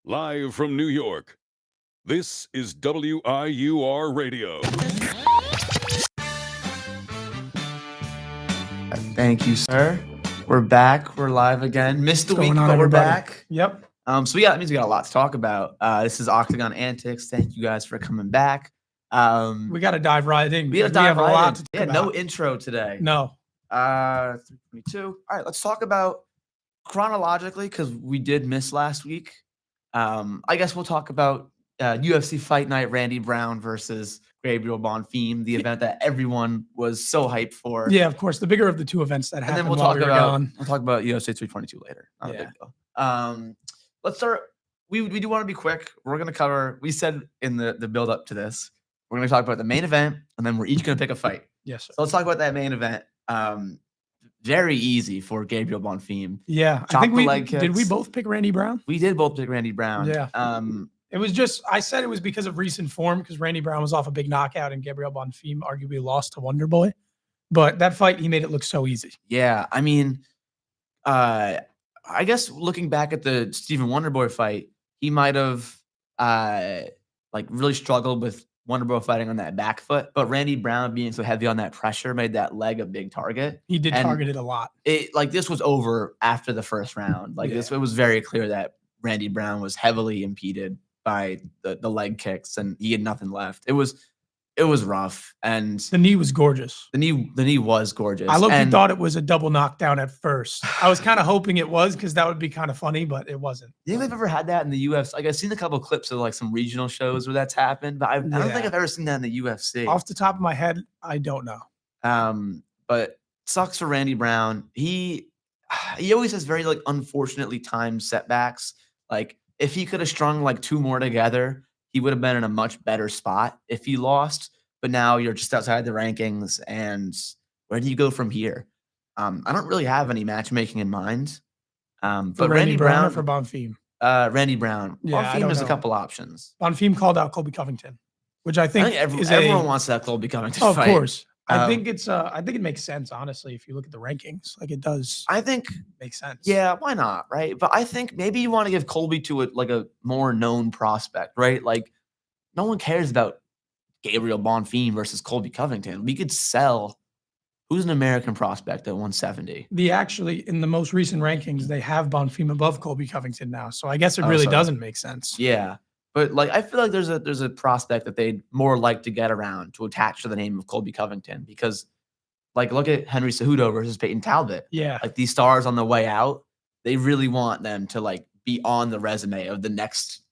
Live from New York, this is WIUR Radio. Thank you, sir. We're back. We're live again. Missed a week, but we're back. Yep. That means we got a lot to talk about. This is Octagon Antics. Thank you guys for coming back. We got to dive right in. We have a lot to talk about. No intro today. No. 322. All right, let's talk about chronologically because we did miss last week. I guess we'll talk about UFC Fight Night, Randy Brown versus Gabriel Bonfim, the event that everyone was so hyped for. Yeah, of course, the bigger of the two events that happened. And then we'll talk about UFC 322 later. Not a big deal. Let's start. We do want to be quick. We're going to cover. We said in the build up to this, we're going to talk about the main event, and then we're each going to pick a fight. Yes. Sir. So let's talk about that main event. Very easy for Gabriel Bonfim. Yeah, I think did we both pick Randy Brown? We did both pick Randy Brown. Yeah. It was just I said it was because of recent form because Randy Brown was off a big knockout and Gabriel Bonfim arguably lost to Wonder Boy, but that fight he made it look so easy. Yeah, I mean, I guess looking back at the Stephen Wonderboy fight, he might have really struggled with Wonderboy fighting on that back foot, but Randy Brown being so heavy on that pressure made that leg a big target. He did target it a lot. This was over after the first round. It was very clear that Randy Brown was heavily impeded by the leg kicks and he had nothing left. It was rough, and the knee was gorgeous. The knee was gorgeous. I thought it was a double knockdown at first. I was kind of hoping it was because that would be kind of funny, but it wasn't. Do you think they've ever had that in the UFC? I've seen a couple of clips of some regional shows where that's happened, but I don't think I've ever seen that in the UFC. Off the top of my head, I don't know. But sucks for Randy Brown. He always has very unfortunately timed setbacks. If he could have strung two more together, he would have been in a much better spot if he lost. But now you're just outside the rankings, and where do you go from here? I don't really have any matchmaking in mind. But Randy Brown or for Bonfim? Randy Brown. Yeah, Bonfim has a couple options. Bonfim called out Colby Covington, which I think everyone wants that Colby Covington fight. Of course. I think it makes sense, honestly, if you look at the rankings. It does. I think makes sense. Yeah, why not, right? But I think maybe you want to give Colby to a more known prospect, right? No one cares about Gabriel Bonfim versus Colby Covington. We could sell who's an American prospect at 170. In the most recent rankings, they have Bonfim above Colby Covington now. So I guess it really doesn't make sense. Yeah. But I feel like there's a prospect that they'd more like to get around to attach to the name of Colby Covington because look at Henry Cejudo versus Peyton Talbot. Yeah. These stars on the way out, they really want them to be on the resume of the next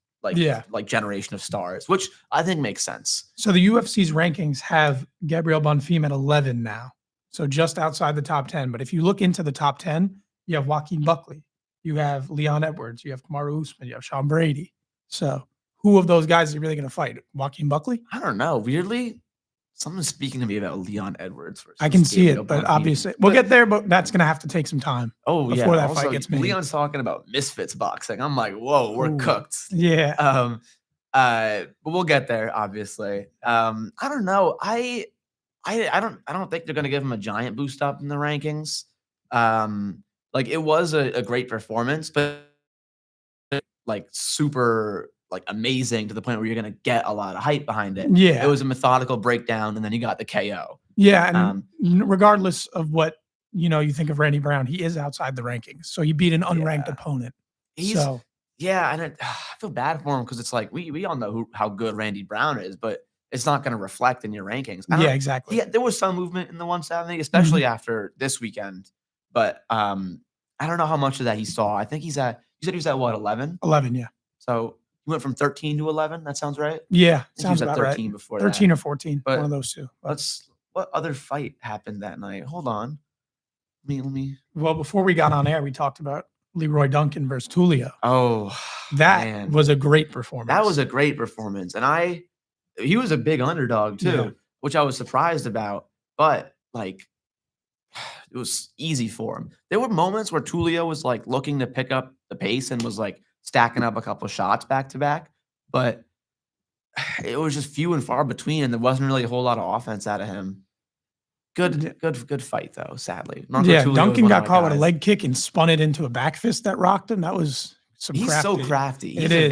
generation of stars, which I think makes sense. So the UFC's rankings have Gabriel Bonfim at 11 now. So just outside the top 10. But if you look into the top 10, you have Joaquin Buckley, you have Leon Edwards, you have Kamaru Usman, you have Sean Brady. So who of those guys are really going to fight? Joaquin Buckley? I don't know. Weirdly, someone's speaking to me about Leon Edwards. I can see it, but obviously we'll get there. But that's going to have to take some time. Oh, before that fight gets made. Leon's talking about misfits boxing. I'm like, whoa, we're cooked. Yeah. But we'll get there. Obviously. I don't know. I don't think they're going to give him a giant boost up in the rankings. It was a great performance, but super amazing to the point where you're going to get a lot of hype behind it. Yeah. It was a methodical breakdown, and then you got the KO. Yeah, and regardless of what you think of Randy Brown, he is outside the rankings. So he beat an unranked opponent. And I feel bad for him because it's we all know how good Randy Brown is, but it's not going to reflect in your rankings. Yeah, exactly. Yeah, there was some movement in the 170, especially after this weekend. But I don't know how much of that he saw. I think you said he was at what, 11? 11, yeah. So he went from 13 to 11. That sounds right. Yeah, sounds about 13 right. Before 13 that. or 14, one of those two. What other fight happened that night? Hold on. Let me. Well, before we got on air, we talked about Leroy Duncan versus Tulio. Oh, that was a great performance. That was a great performance, and he was a big underdog too, which I was surprised about. But it was easy for him. There were moments where Tulio was looking to pick up the pace and was stacking up a couple shots back to back, but it was just few and far between, and there wasn't really a whole lot of offense out of him. Good fight though. Sadly, Duncan got caught with a leg kick and spun it into a back fist that rocked him. That was some He's crafty. so crafty. He's It a is.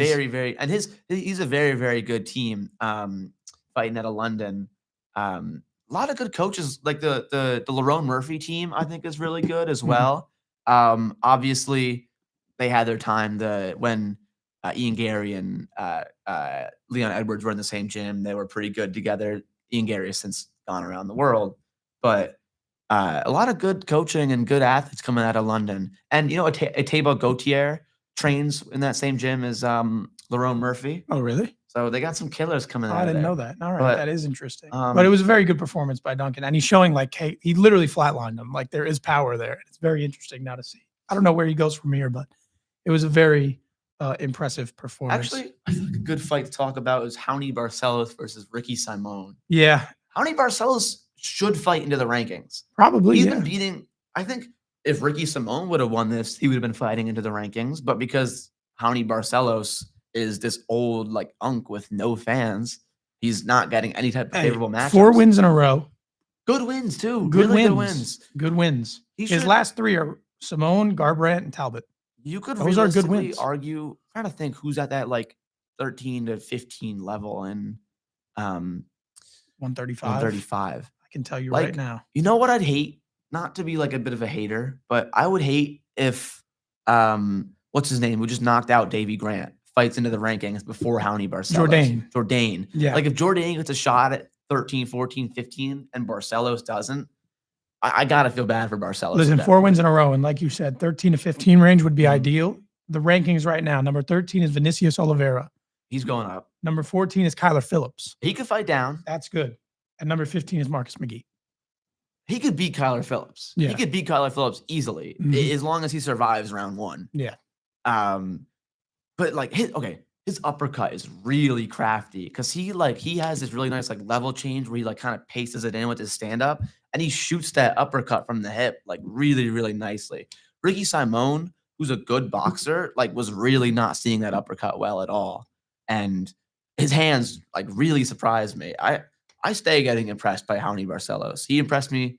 he's a very, very good team. Fighting out of London. A lot of good coaches, like the Lerone Murphy team, I think is really good as Mhm. well. Obviously, they had their time when Ian Gary and Leon Edwards were in the same gym. They were pretty good together. Ian Gary has since gone around the world, but a lot of good coaching and good athletes coming out of London. And Ateba Gautier trains in that same gym as Lerone Murphy. Oh, really? So they got some killers coming Oh, out I of didn't there. know that. All right, But, that is interesting. But it was a very good performance by Duncan, and he's showing like he literally flatlined them. Like there is power there. It's very interesting now to see. I don't know where he goes from here, but it was a very impressive performance. Actually, I feel like a good fight to talk about is Johnny Barcelos versus Ricky Simon. yeah, Johnny Barcelos should fight into the rankings. probably. He's Yeah. been beating. I think if Ricky Simon would have won this, he would have been fighting into the rankings. But because Johnny Barcelos is this old like unk with no fans, he's not getting any type of Hey, favorable matchups. 4 wins in a row. Good wins too. Good Really wins. Good wins. He His should- last 3 are Simone, Garbrandt, and Talbot. You could Those are good realistically wins. argue. I'm trying to think who's at that like 13 to 15 level in 135. 135. I can tell you Like, right now. You know what I'd hate? Not to be like a bit of a hater, but I would hate if what's his name, who just knocked out Davy Grant, fights into the rankings before Johnny Barcelos. Jourdain. Yeah. Like if Jourdain gets a shot at 13, 14, 15 and Barcelos doesn't, I gotta feel bad for Barcelos. Listen, at that 4 point. wins in a row, and like you said, 13 to 15 range would be Mhm. ideal. The rankings right now: number 13 is Vinicius Oliveira. He's going up. Number 14 is Kyler Phillips. He could fight down. That's good. And number 15 is Marcus McGee. He could beat Kyler Phillips. Yeah. He could beat Kyler Phillips easily Mhm. as long as he survives round 1. Yeah. But like his uppercut is really crafty because he has this really nice like level change where he like kind of paces it in with his stand up and he shoots that uppercut from the hip like really, really nicely. Ricky Simon, who's a good boxer, like was really not seeing that uppercut well at all. And his hands like really surprised me. I stay getting impressed by Johnny Barcelos. He impressed me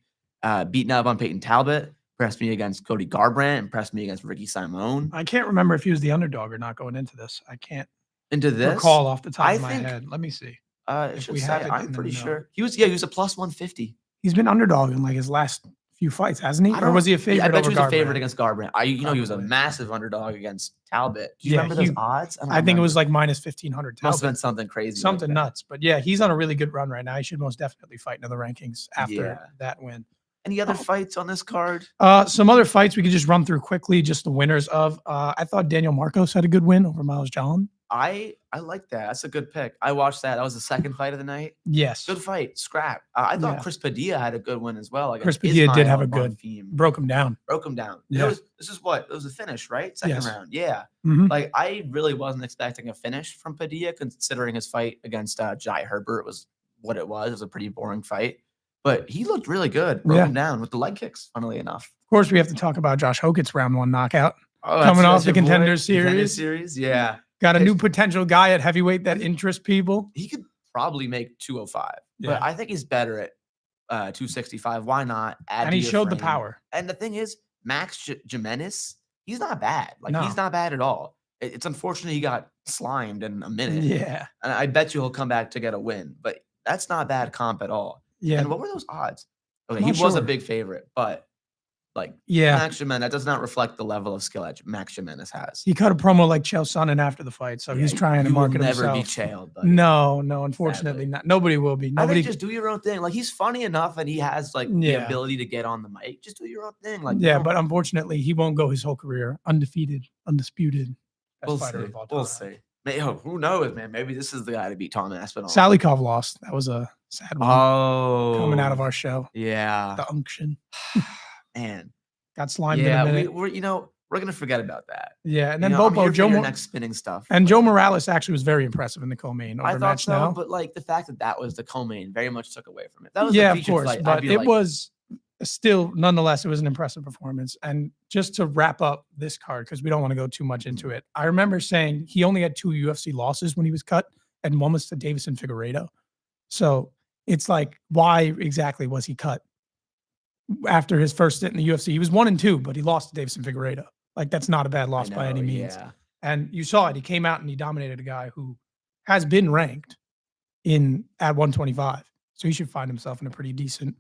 beating up on Peyton Talbot, impressed me against Cody Garbrandt, impressed me against Ricky Simon. I can't remember if he was the underdog or not going into this. I can't Into this, recall off the top I of my think- head. Let me see. It if should we say, have it I'm in the pretty note. sure he was a plus 150. He's been underdog in like his last few fights, hasn't he? I Or was he a don't- favorite? I bet over he was a favorite Garbrandt? against Garbrandt. He was a Probably. massive underdog against Talbot. Do you Yeah, remember those he- odds? don't I think it was remember. like minus 1500. Must have been something crazy. Something like that. nuts. But yeah, he's on a really good run right now. He should most definitely fight into the rankings after Yeah. that win. Any other Oh. fights on this card? Some other fights we could just run through quickly, just the winners of. I thought Daniel Marcos had a good win over Miles John. I like that. That's a good pick. I watched that. That was the second fight of the night. Yes. Good fight. Scrap. I thought Yeah. Chris Padilla had a good win as well. Chris Padilla did have a Ismail good- Bonfim. Broke him down. Broke him down. Yeah. This is what? It was a finish, right? Second Yes. round. Yeah. Mhm. Like I really wasn't expecting a finish from Padilla, considering his fight against Jai Herbert was what it was. It was a pretty boring fight, but he looked really good. Broke Yeah. him down with the leg kicks. Funnily enough, Of course, we have to talk about Josh Hokett's round 1 knockout. oh, Coming off that's the your boy? Contender Contender Series. series. Yeah, Got a It's- new potential guy at heavyweight that interests people. he could probably make 205, Yeah. but I think he's better at 265. Why not? Add And to he your showed the frame. power. And the thing is, Max Jimenez, he's not bad. Like No. he's not bad at all. It's unfortunate he got slimed in a minute. Yeah. And I bet you he'll come back to get a win, but that's not bad comp at all. Yeah. And what were those odds? Okay, I'm he not was a sure. big favorite, but like Yeah. Max Jimenez, that does not reflect the level of skill that Max Jimenez has. He cut a promo like Chael Sonnen after the fight, so he's Yeah, trying to you will market never himself. be chailed, buddy. No, unfortunately Sadly. not. Nobody will be. I Nobody. think just do your own thing. Like he's funny enough, and he has like the Yeah. ability to get on the mic. Just do your own thing. Like Yeah, don't- but unfortunately, he won't go his whole career undefeated, undisputed. best we'll fighter see. of all We'll time. see. Who knows, man? Maybe this is the guy to beat Tom Aspinall. Salikov lost. That was a sad one Oh, coming out of our show. yeah, The unction man. got slimed Yeah, in a minute. we're gonna forget about that. Yeah, and You then know, I'm Bobo here for Joe your Mo- next spinning stuff. and but Joe Morales actually was very impressive in the co-main I over thought match so, now. but like the fact that was the co-main very much took away from it. That was Yeah, the of featured course, fight. I'd but be it like, was still nonetheless it was an impressive performance. And just to wrap up this card, because we don't want to go too much into it, I remember saying he only had 2 UFC losses when he was cut, and one was to Davison Figueiredo. So it's like, why exactly was he cut after his first stint in the UFC? He was 1-2, but he lost to Davison Figueiredo. Like that's not a bad I loss by any know, means. Yeah. And you saw it. He came out and he dominated a guy who has been ranked at 125. So he should find himself in a pretty decent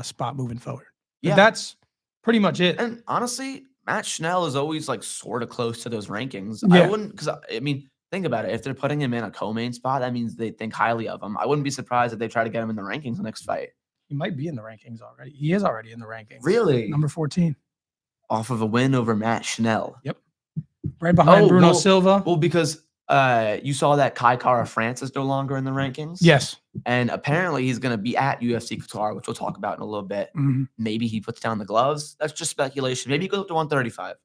spot moving forward. But Yeah. that's pretty much it. And honestly, Matt Schnell is always like sort of close to those rankings. Yeah. I wouldn't, because I mean, think about it. If they're putting him in a co-main spot, that means they think highly of him. I wouldn't be surprised if they try to get him in the rankings next fight. He might be in the rankings already. He is already in the rankings. Really? Number 14. Off of a win over Matt Schnell. Yep. Right behind Bruno Silva. Well, because you saw that Kai Kara France is no longer in the rankings. Yes. And apparently he's going to be at UFC Qatar, which we'll talk about in a little bit. Mm-hmm. Maybe he puts down the gloves. That's just speculation. Maybe he goes up to 135.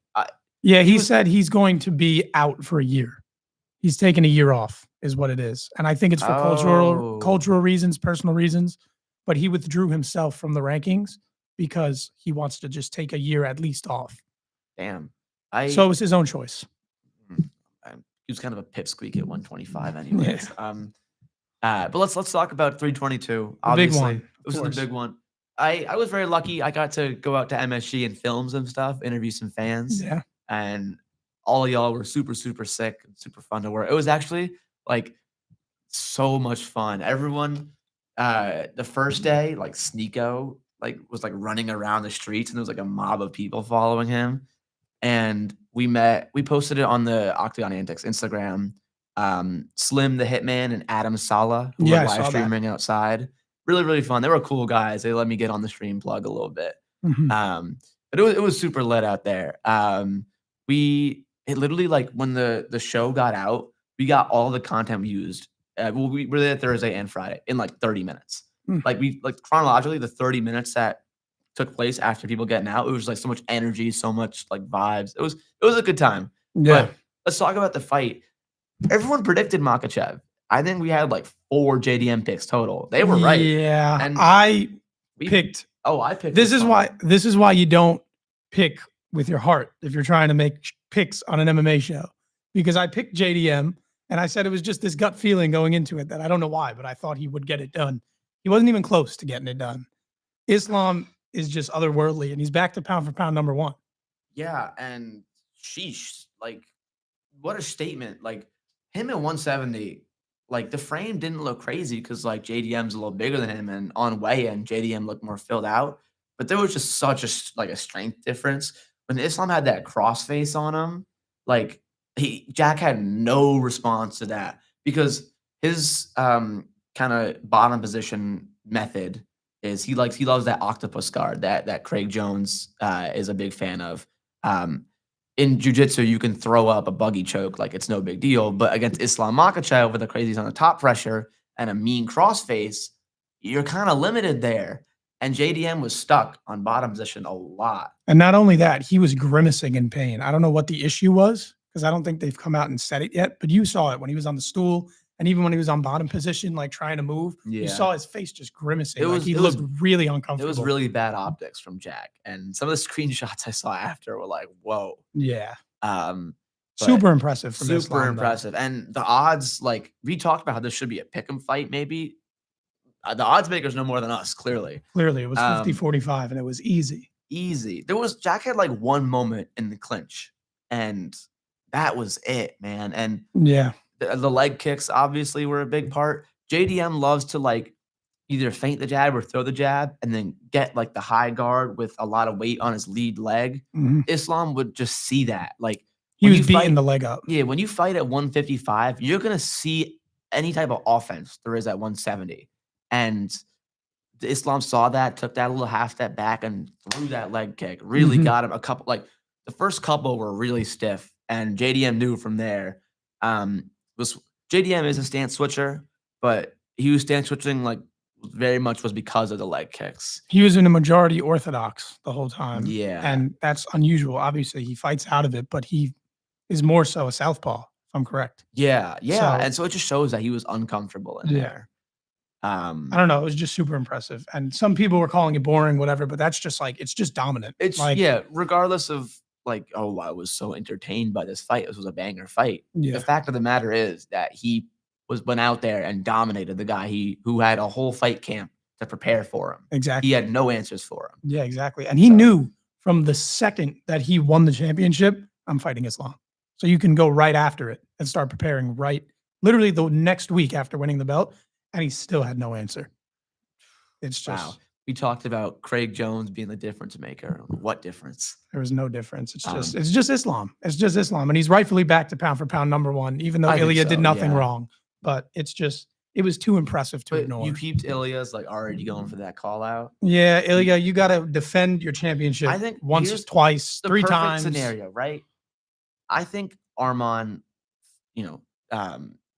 Yeah, he said he's going to be out for a year. He's taking a year off, is what it is. And I think it's for cultural reasons, personal reasons. But he withdrew himself from the rankings because he wants to just take a year at least off. Damn. So it was his own choice. He was kind of a pipsqueak at 125 anyways. Yeah. But let's talk about 322. Obviously, big one. This is the big one. I was very lucky. I got to go out to MSG and film some stuff, interview some fans. Yeah. And all of y'all were super, super sick and super fun to work. It was actually like so much fun. Everyone, the first day, like Sneeko, like was like running around the streets and there was like a mob of people following him. And we posted it on the Octagon Antics Instagram. Slim the Hitman and Adam Sala, who were live streaming outside. Really, really fun. They were cool guys. They let me get on the stream plug a little bit. Mm-hmm. But it was super lit out there. It literally, like when the show got out, we got all the content we used. We were there Thursday and Friday in like 30 minutes. Like chronologically, the 30 minutes that took place after people getting out, it was like so much energy, so much like vibes. It was a good time. Yeah. But let's talk about the fight. Everyone predicted Makhachev. I think we had like 4 JDM picks total. They were right. Yeah. And I picked. I picked. This is why you don't pick with your heart if you're trying to make picks on an MMA show. Because I picked JDM and I said it was just this gut feeling going into it that I don't know why, but I thought he would get it done. He wasn't even close to getting it done. Islam is just otherworldly, and he's back to pound for pound number 1. Yeah, and sheesh, like what a statement. Like him at 170, like the frame didn't look crazy because like JDM's a little bigger than him, and on weigh-in, JDM looked more filled out. But there was just such a strength difference. When Islam had that crossface on him, like Jack had no response to that because his kind of bottom position method is he loves that octopus guard that Craig Jones is a big fan of. In jiu-jitsu, you can throw up a buggy choke like it's no big deal, but against Islam Makhachev with the crazies on the top pressure and a mean crossface, you're kind of limited there. And JDM was stuck on bottom position a lot. And not only that, he was grimacing in pain. I don't know what the issue was because I don't think they've come out and said it yet, but you saw it when he was on the stool. And even when he was on bottom position, like trying to move, you saw his face just grimacing. He looked really uncomfortable. It was really bad optics from Jack. And some of the screenshots I saw after were like, whoa. Yeah. Super impressive from Islam. Super impressive. And the odds, like we talked about how this should be a pick'em fight, maybe. The odds makers know more than us, clearly. Clearly, it was 50-45, and it was easy. Easy. Jack had like one moment in the clinch, and that was it, man. And yeah. The leg kicks obviously were a big part. JDM loves to like either feint the jab or throw the jab and then get like the high guard with a lot of weight on his lead leg. Mm-hmm. Islam would just see that. Like he was beating the leg up. Yeah, when you fight at 155, you're going to see any type of offense there is at 170. And Islam saw that, took that little half step back and threw that leg kick. Really got him a couple, like the first couple were really stiff. And JDM knew from there. JDM is a stance switcher, but he was stance switching like very much was because of the leg kicks. He was in a majority orthodox the whole time. Yeah. And that's unusual. Obviously, he fights out of it, but he is more so a southpaw, if I'm correct. Yeah. And so it just shows that he was uncomfortable in there. I don't know. It was just super impressive. And some people were calling it boring, whatever, but that's just like, it's just dominant. It's like, regardless of like, oh, I was so entertained by this fight. This was a banger fight. Yeah. The fact of the matter is that he went out there and dominated the guy who had a whole fight camp to prepare for him. Exactly. He had no answers for him. Yeah, exactly. And he knew from the second that he won the championship, I'm fighting Islam. So you can go right after it and start preparing literally the next week after winning the belt, and he still had no answer. It's just Wow. We talked about Craig Jones being the difference maker. What difference? there was no difference. It's just Islam. It's just Islam, and he's rightfully back to pound for pound number one, even though I think Ilya did so, nothing yeah. wrong. But it was too impressive to But ignore. you peeped Ilya's like already going for that call out. Yeah, Ilya, you got to defend your championship. I think once, here's twice, The 3 perfect times. scenario, right? I think Arman,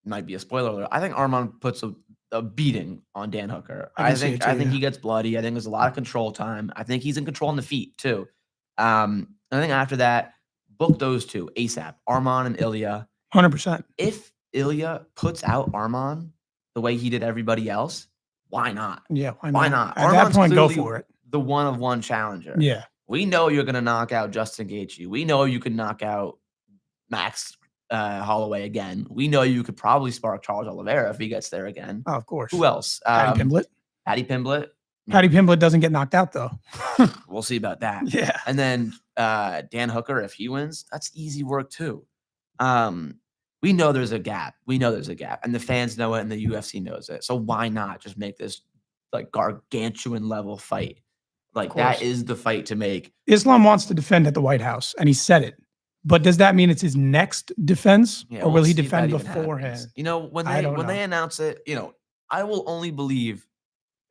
might be a spoiler alert. I think Arman puts a beating on Dan Hooker. I can see it too, I think yeah. he gets bloody. I think there's a lot of control time. I think he's in control on the feet too. I think after that, book those two ASAP, Arman and Ilya. 100%. If Ilya puts out Arman the way he did everybody else, why not? Yeah, Why not? At that Arman's point, go clearly for it. The one-of-one challenger. Yeah. We know you're going to knock out Justin Gaethje. We know you can knock out Max Holloway again. We know you could probably spark Charles Oliveira if he gets there again. Oh, of course. Who else? Paddy Pimblett. Paddy Pimblett. Paddy Pimblett doesn't get knocked out, though. We'll see about that. Yeah. And then Dan Hooker, if he wins, that's easy work too. We know there's a gap. And the fans know it and the UFC knows it. So why not just make this like gargantuan level fight? Like that is the fight to make. Islam wants to defend at the White House, and he said it. But does that mean it's his next defense, or will he defend beforehand? When they announce it, I will only believe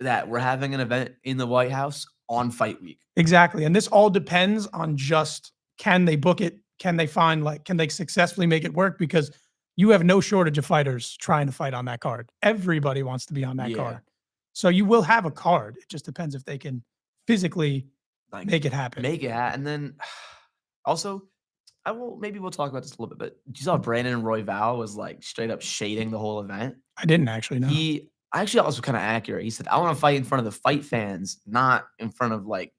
that we're having an event in the White House on fight week. Exactly. And this all depends on just, can they book it? Can they can they successfully make it work? Because you have no shortage of fighters trying to fight on that card. Everybody wants to be on that card. So you will have a card. It just depends if they can physically make it happen. And then also, maybe we'll talk about this a little bit, but you saw Brandon Royval was like straight up shading the whole event. I didn't actually know. He actually also kind of accurate. He said, I want to fight in front of the fight fans, not in front of like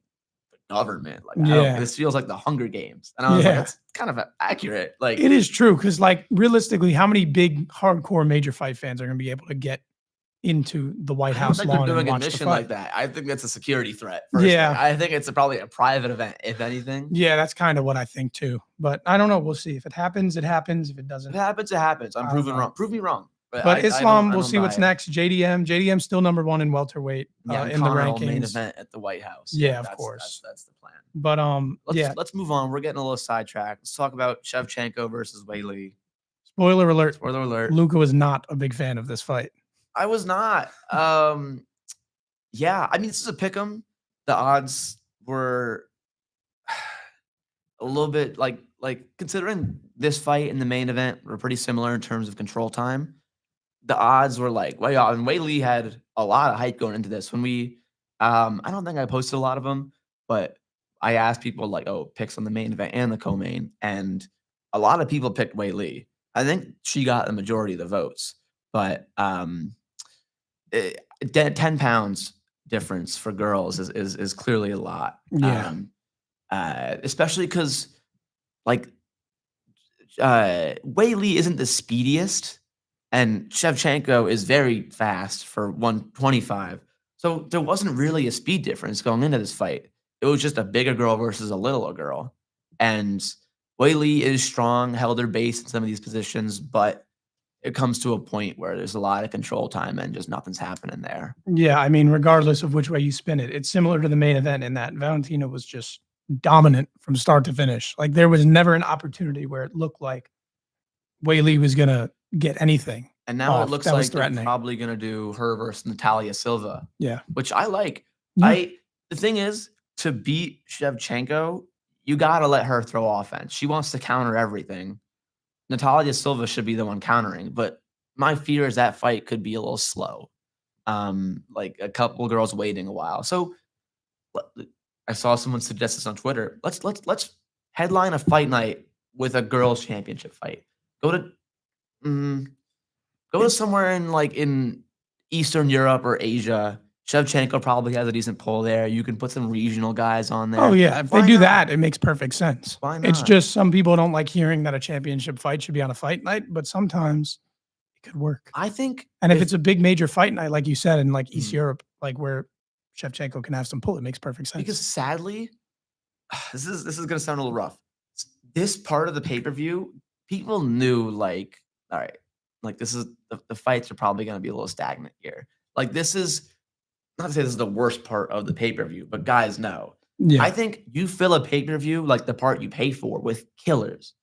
the government. Like, this feels like the Hunger Games. And I was like, that's kind of accurate. Like, it is true. Cause like realistically, how many big hardcore major fight fans are going to be able to get into the White House lawn they're doing and a watch the mission fight? like that? I think that's a security threat. Personally. I think it's probably a private event, if anything. Yeah, that's kind of what I think too. But I don't know. We'll see. If it happens, it happens. If it doesn't, it happens. It happens. I'm proven wrong. Prove me wrong. But Islam, we'll see what's next. JDM's still number 1 in welterweight in the rankings. Main event at the White House. Yeah, of course. That's the plan. But let's move on. We're getting a little sidetracked. Let's talk about Shevchenko versus Weili. Spoiler alert. Spoiler alert. Luka was not a big fan of this fight. I was not. Yeah, I mean, this is a pick'em. The odds were a little bit like considering this fight and the main event were pretty similar in terms of control time. The odds were like way off, and Weili had a lot of hype going into this. When we, I don't think I posted a lot of them, but I asked people like, picks on the main event and the co-main, and a lot of people picked Weili. I think she got the majority of the votes, but 10 pounds difference for girls is clearly a lot. Yeah. Especially because like Weili isn't the speediest, and Shevchenko is very fast for 125. So there wasn't really a speed difference going into this fight. It was just a bigger girl versus a littler girl. And Weili is strong, held her base in some of these positions, but it comes to a point where there's a lot of control time and just nothing's happening there. Yeah, I mean, regardless of which way you spin it, it's similar to the main event in that Valentina was just dominant from start to finish. Like there was never an opportunity where it looked like Weili was going to get anything. And now it looks like they're probably going to do her versus Natalia Silva. Yeah. Which I like. Yeah. The thing is, to beat Shevchenko, you got to let her throw offense. She wants to counter everything. Natalia Silva should be the one countering, but my fear is that fight could be a little slow. Like a couple girls waiting a while. So I saw someone suggest this on Twitter. Let's headline a fight night with a girls' championship fight. Go to somewhere in Eastern Europe or Asia. Shevchenko probably has a decent pull there. You can put some regional guys on there. Oh yeah, if they do that, it makes perfect sense. Why not? It's just some people don't like hearing that a championship fight should be on a fight night, but sometimes it could work. I think, and if it's a big major fight night, like you said, in like East Europe, like where Shevchenko can have some pull, it makes perfect sense. Because sadly, this is going to sound a little rough. This part of the pay-per-view, people knew like, all right, like this is the fights are probably going to be a little stagnant here. Like this is not to say this is the worst part of the pay-per-view, but guys know. Yeah. I think you fill a pay-per-view like the part you pay for with killers.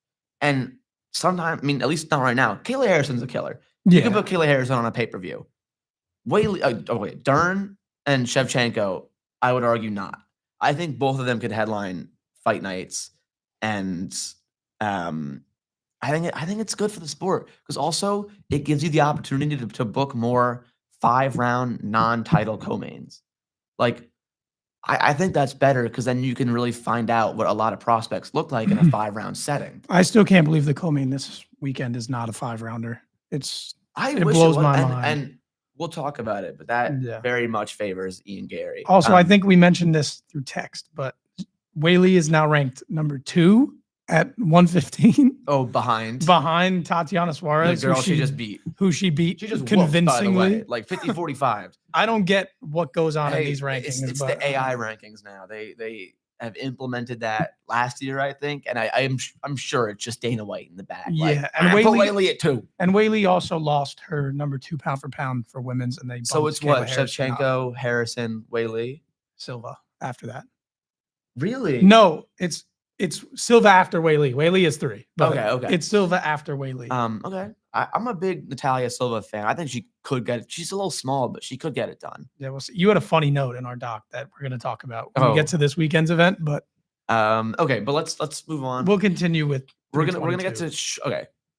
And sometimes, I mean, at least not right now. Kayla Harrison's a killer. You can Yeah. put Kayla Harrison on a pay-per-view. Wait, Dern and Shevchenko, I would argue not. I think both of them could headline fight nights, and I think it's good for the sport because also it gives you the opportunity to book more 5-round non-title co-mains. Like I think that's better because then you can really find out what a lot of prospects look like in a 5-round setting. I still can't believe the co-main this weekend is not a 5-rounder. It It blows was, my and, mind. and we'll talk about it, but that Yeah. very much favors Ian Gary. Also, I think we mentioned this through text, but Weili is now ranked number 2 at 115 behind Tatiana the Suarez, girl she just beat. who she beat She just convincingly, convincingly. like 50-45. I don't get what goes on in Hey, these rankings. It's but the AI rankings now. They have implemented that last year, I think, and I'm sure it's just Dana White in the back. Yeah, like, and put Weili- Weili at 2. And Weili also lost her number 2 pound for pound for women's, and they So bumped it's what Kayla Harrison up. Shevchenko, Harrison, Weili. Silva after that. Really? No, it's Silva after Weili. Weili is 3. But Okay. It's Silva after Weili. Okay. I'm a big Natalia Silva fan. I think she could get it. She's a little small, but she could get it done. Yeah, we'll see. You had a funny note in our doc that we're going to talk about when we get to this weekend's event, but okay, but let's move on. we'll continue with. We're gonna get to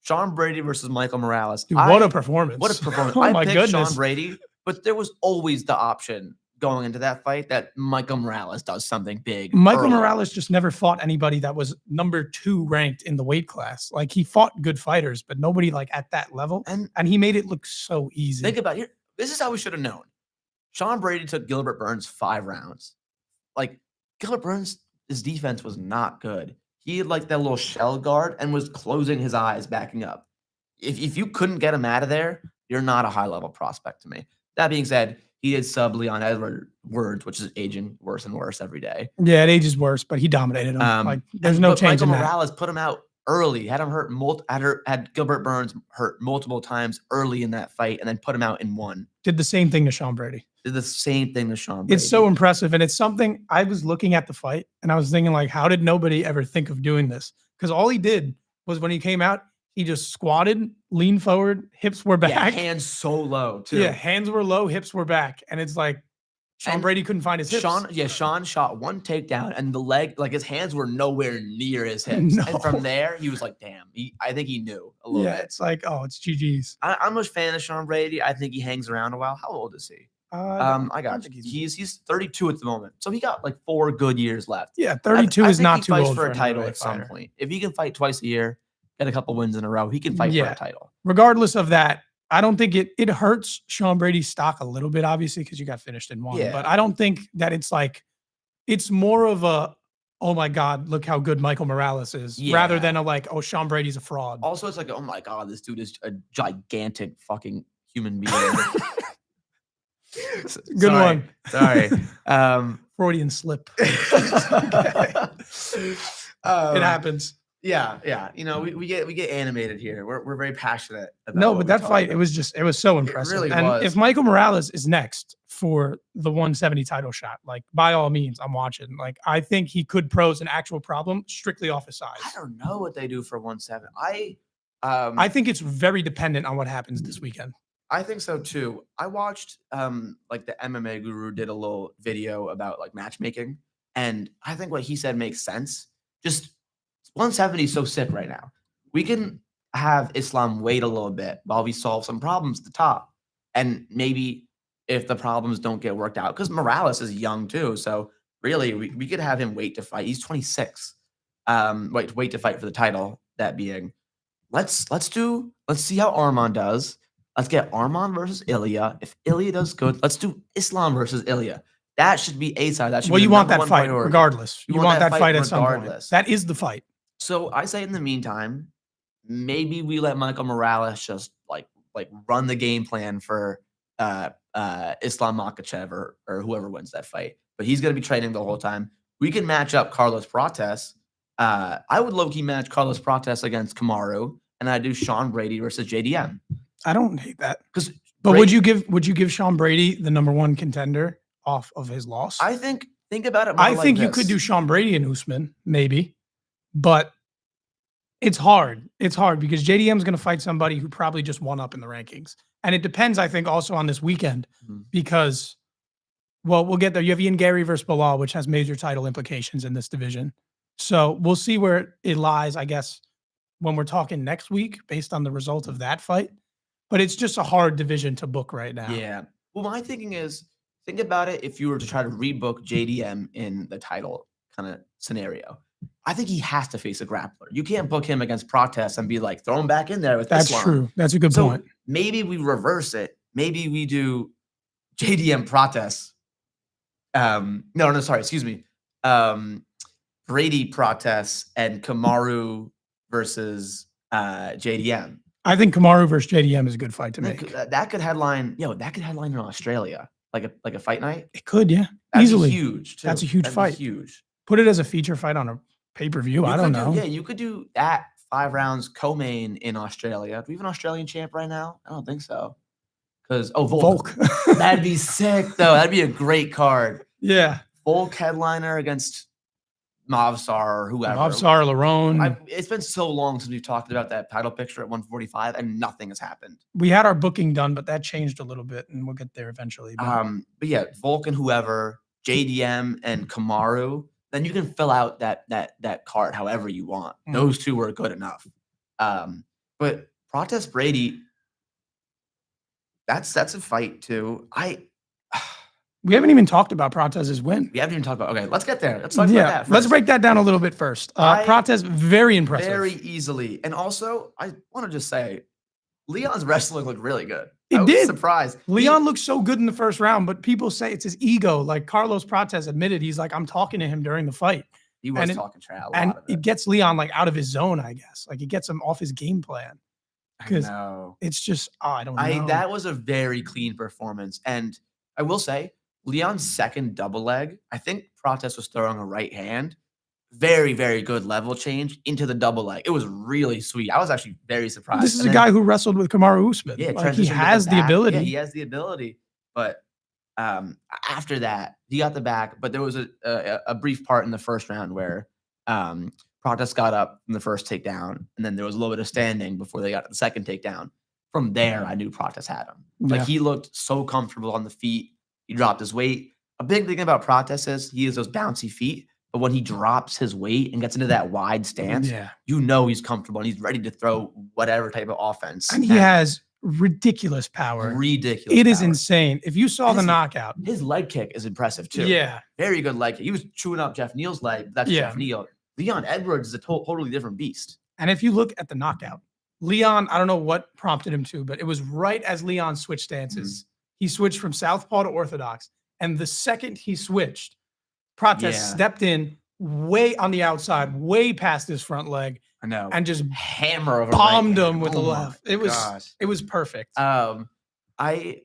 Sean Brady versus Michael Morales. Dude, what a performance! What a performance! Oh I my picked goodness. Sean Brady, but there was always the option going into that fight that Michael Morales does something big. Michael early. Morales just never fought anybody that was number 2 ranked in the weight class. Like he fought good fighters, but nobody like at that level. And he made it look so easy. think about it. This is how we should have known. Sean Brady took Gilbert Burns 5 rounds. Like Gilbert Burns, his defense was not good. He had like that little shell guard and was closing his eyes, backing up. If you couldn't get him out of there, you're not a high level prospect to me. That being said, he did sub Leon Edwards, which is aging worse and worse every day. Yeah, it ages worse, but he dominated him. Like there's no change Michael in that. Morales put him out early, had him hurt had Gilbert Burns hurt multiple times early in that fight, and then put him out in 1. Did the same thing to Sean Brady. Did the same thing to Sean Brady. It's so impressive, and it's something I was looking at the fight, and I was thinking like, how did nobody ever think of doing this? Because all he did was when he came out, he just squatted, leaned forward, hips were back. Yeah, hands so low too. Yeah, hands were low, hips were back, and it's like Sean Brady couldn't find his hips. Sean shot 1 takedown, and the leg, like his hands were nowhere near his hips. No. And from there, he was like, "Damn." I think he knew a little bit. It's like, oh, it's GG's. I'm a fan of Sean Brady. I think he hangs around a while. How old is he? I got you. He's 32 at the moment, so he got like 4 good years left. Yeah, 32 is think not he too fights old for a title an at some fighter. point. If he can fight twice a year, get a couple wins in a row, he can fight for a title. Regardless of that, I don't think it hurts Sean Brady's stock a little bit, obviously, because you got finished in 1. Yeah. But I don't think that it's more of a, oh my God, look how good Michael Morales is, rather than a like, oh, Sean Brady's a fraud. Also, it's like, oh my God, this dude is a gigantic fucking human being. Good one. Sorry. Freudian slip. It happens. Yeah. You know, we get animated here. We're very passionate about No, what but we that talk fight, about. it was so impressive. really and was. if Michael Morales is next for the 170 title shot, like by all means, I'm watching. Like I think he could pose an actual problem strictly off his size. I don't know what they do for 170. I think it's very dependent on what happens this weekend. I think so too. I watched like the MMA Guru did a little video about like matchmaking, and I think what he said makes sense. Just 170 is so sick right now. We can have Islam wait a little bit while we solve some problems at the top, and maybe if the problems don't get worked out, because Morales is young too, so really we could have him wait to fight. He's 26. Wait to fight for the title. That being, let's see how Arman does. Let's get Arman versus Ilya. If Ilya does good, let's do Islam versus Ilya. That should be a side. That should Well, be you the want number that one fight priority. regardless. You want that fight at some point. regardless. That is the fight. So I say in the meantime, maybe we let Michael Morales just like run the game plan for Islam Makhachev or whoever wins that fight. But he's going to be training the whole time. We can match up Carlos Prates. I would low-key match Carlos Prates against Kamaru and I do Sean Brady versus JDM. I don't hate that. But would you give Sean Brady the #1 contender off of his loss? I think about it more I think you could do Sean Brady and Usman, maybe, but it's hard. It's hard because JDM is going to fight somebody who probably just won up in the rankings. And it depends, I think, also on this weekend because, well, we'll get there. You have Ian Gary versus Bilal, which has major title implications in this division. So we'll see where it lies, I guess, when we're talking next week based on the result of that fight. But it's just a hard division to book right now. Yeah. Well, my thinking is, think about it if you were to try to rebook JDM in the title kind of scenario. I think he has to face a grappler. You can't book him against Protes and be like, throw him back in there with That's Islam. true. That's a good point. Maybe we reverse it. Maybe we do JDM Protes. Excuse me. Brady Protes and Kamaru versus JDM. I think Kamaru versus JDM is a good fight to make. That could headline, that could headline in Australia, like a fight night. It could, yeah. That'd Easily. be huge, too. That's a huge fight. Huge. Put it as a feature fight on a pay-per-view. I don't know. You could do that 5 rounds co-main in Australia. Do we have an Australian champ right now? I don't think so. Because Volk. That'd be sick, though. That'd be a great card. Yeah. Volk headliner against Mavsar or whoever. Mavsar, Larone. It's been so long since we've talked about that title picture at 145, and nothing has happened. We had our booking done, but that changed a little bit, and we'll get there eventually. But yeah, Volk and whoever, JDM and Kamaru, then you can fill out that card however you want. Those two were good enough. But Protes Brady, that's a fight too. We haven't even talked about Protes' win. We haven't even talked about. Okay, let's get there. Let's talk about that first. Let's break that down a little bit first. Protes, very impressive. Very easily. And also, I want to just say, Leon's wrestling looked really good. It I was did. surprised. Leon looked so good in the first round, but people say it's his ego. Like Carlos Protes admitted, he's like, I'm talking to him during the fight. He was talking trash. And it gets Leon like out of his zone, I guess. Like it gets him off his game plan. Because it's just, I don't know. That was a very clean performance. And I will say, Leon's second double leg, I think Protes was throwing a right hand. Very, very good level change into the double leg. It was really sweet. I was actually very surprised. This is a guy who wrestled with Kamaru Usman. Yeah, like he has the ability. Yeah, he has the ability. But after that, he got the back. But there was a brief part in the first round where Protes got up from the first takedown, and then there was a little bit of standing before they got to the second takedown. From there, I knew Protes had him. Like he looked so comfortable on the feet. He dropped his weight. A big thing about Protes is he has those bouncy feet. But when he drops his weight and gets into that wide stance, you know he's comfortable and he's ready to throw whatever type of offense. And he has ridiculous power. Ridiculous. It is insane. If you saw the knockout. His leg kick is impressive too. Yeah. Very good leg kick. He was chewing up Jeff Neal's leg. That's Jeff Neal. Leon Edwards is a totally different beast. And if you look at the knockout, Leon, I don't know what prompted him to, but it was right as Leon switched stances. He switched from southpaw to orthodox. And the second he switched, Protes stepped in way on the outside, way past his front leg. I know. And just hammer over bombed him with the left. It was perfect. This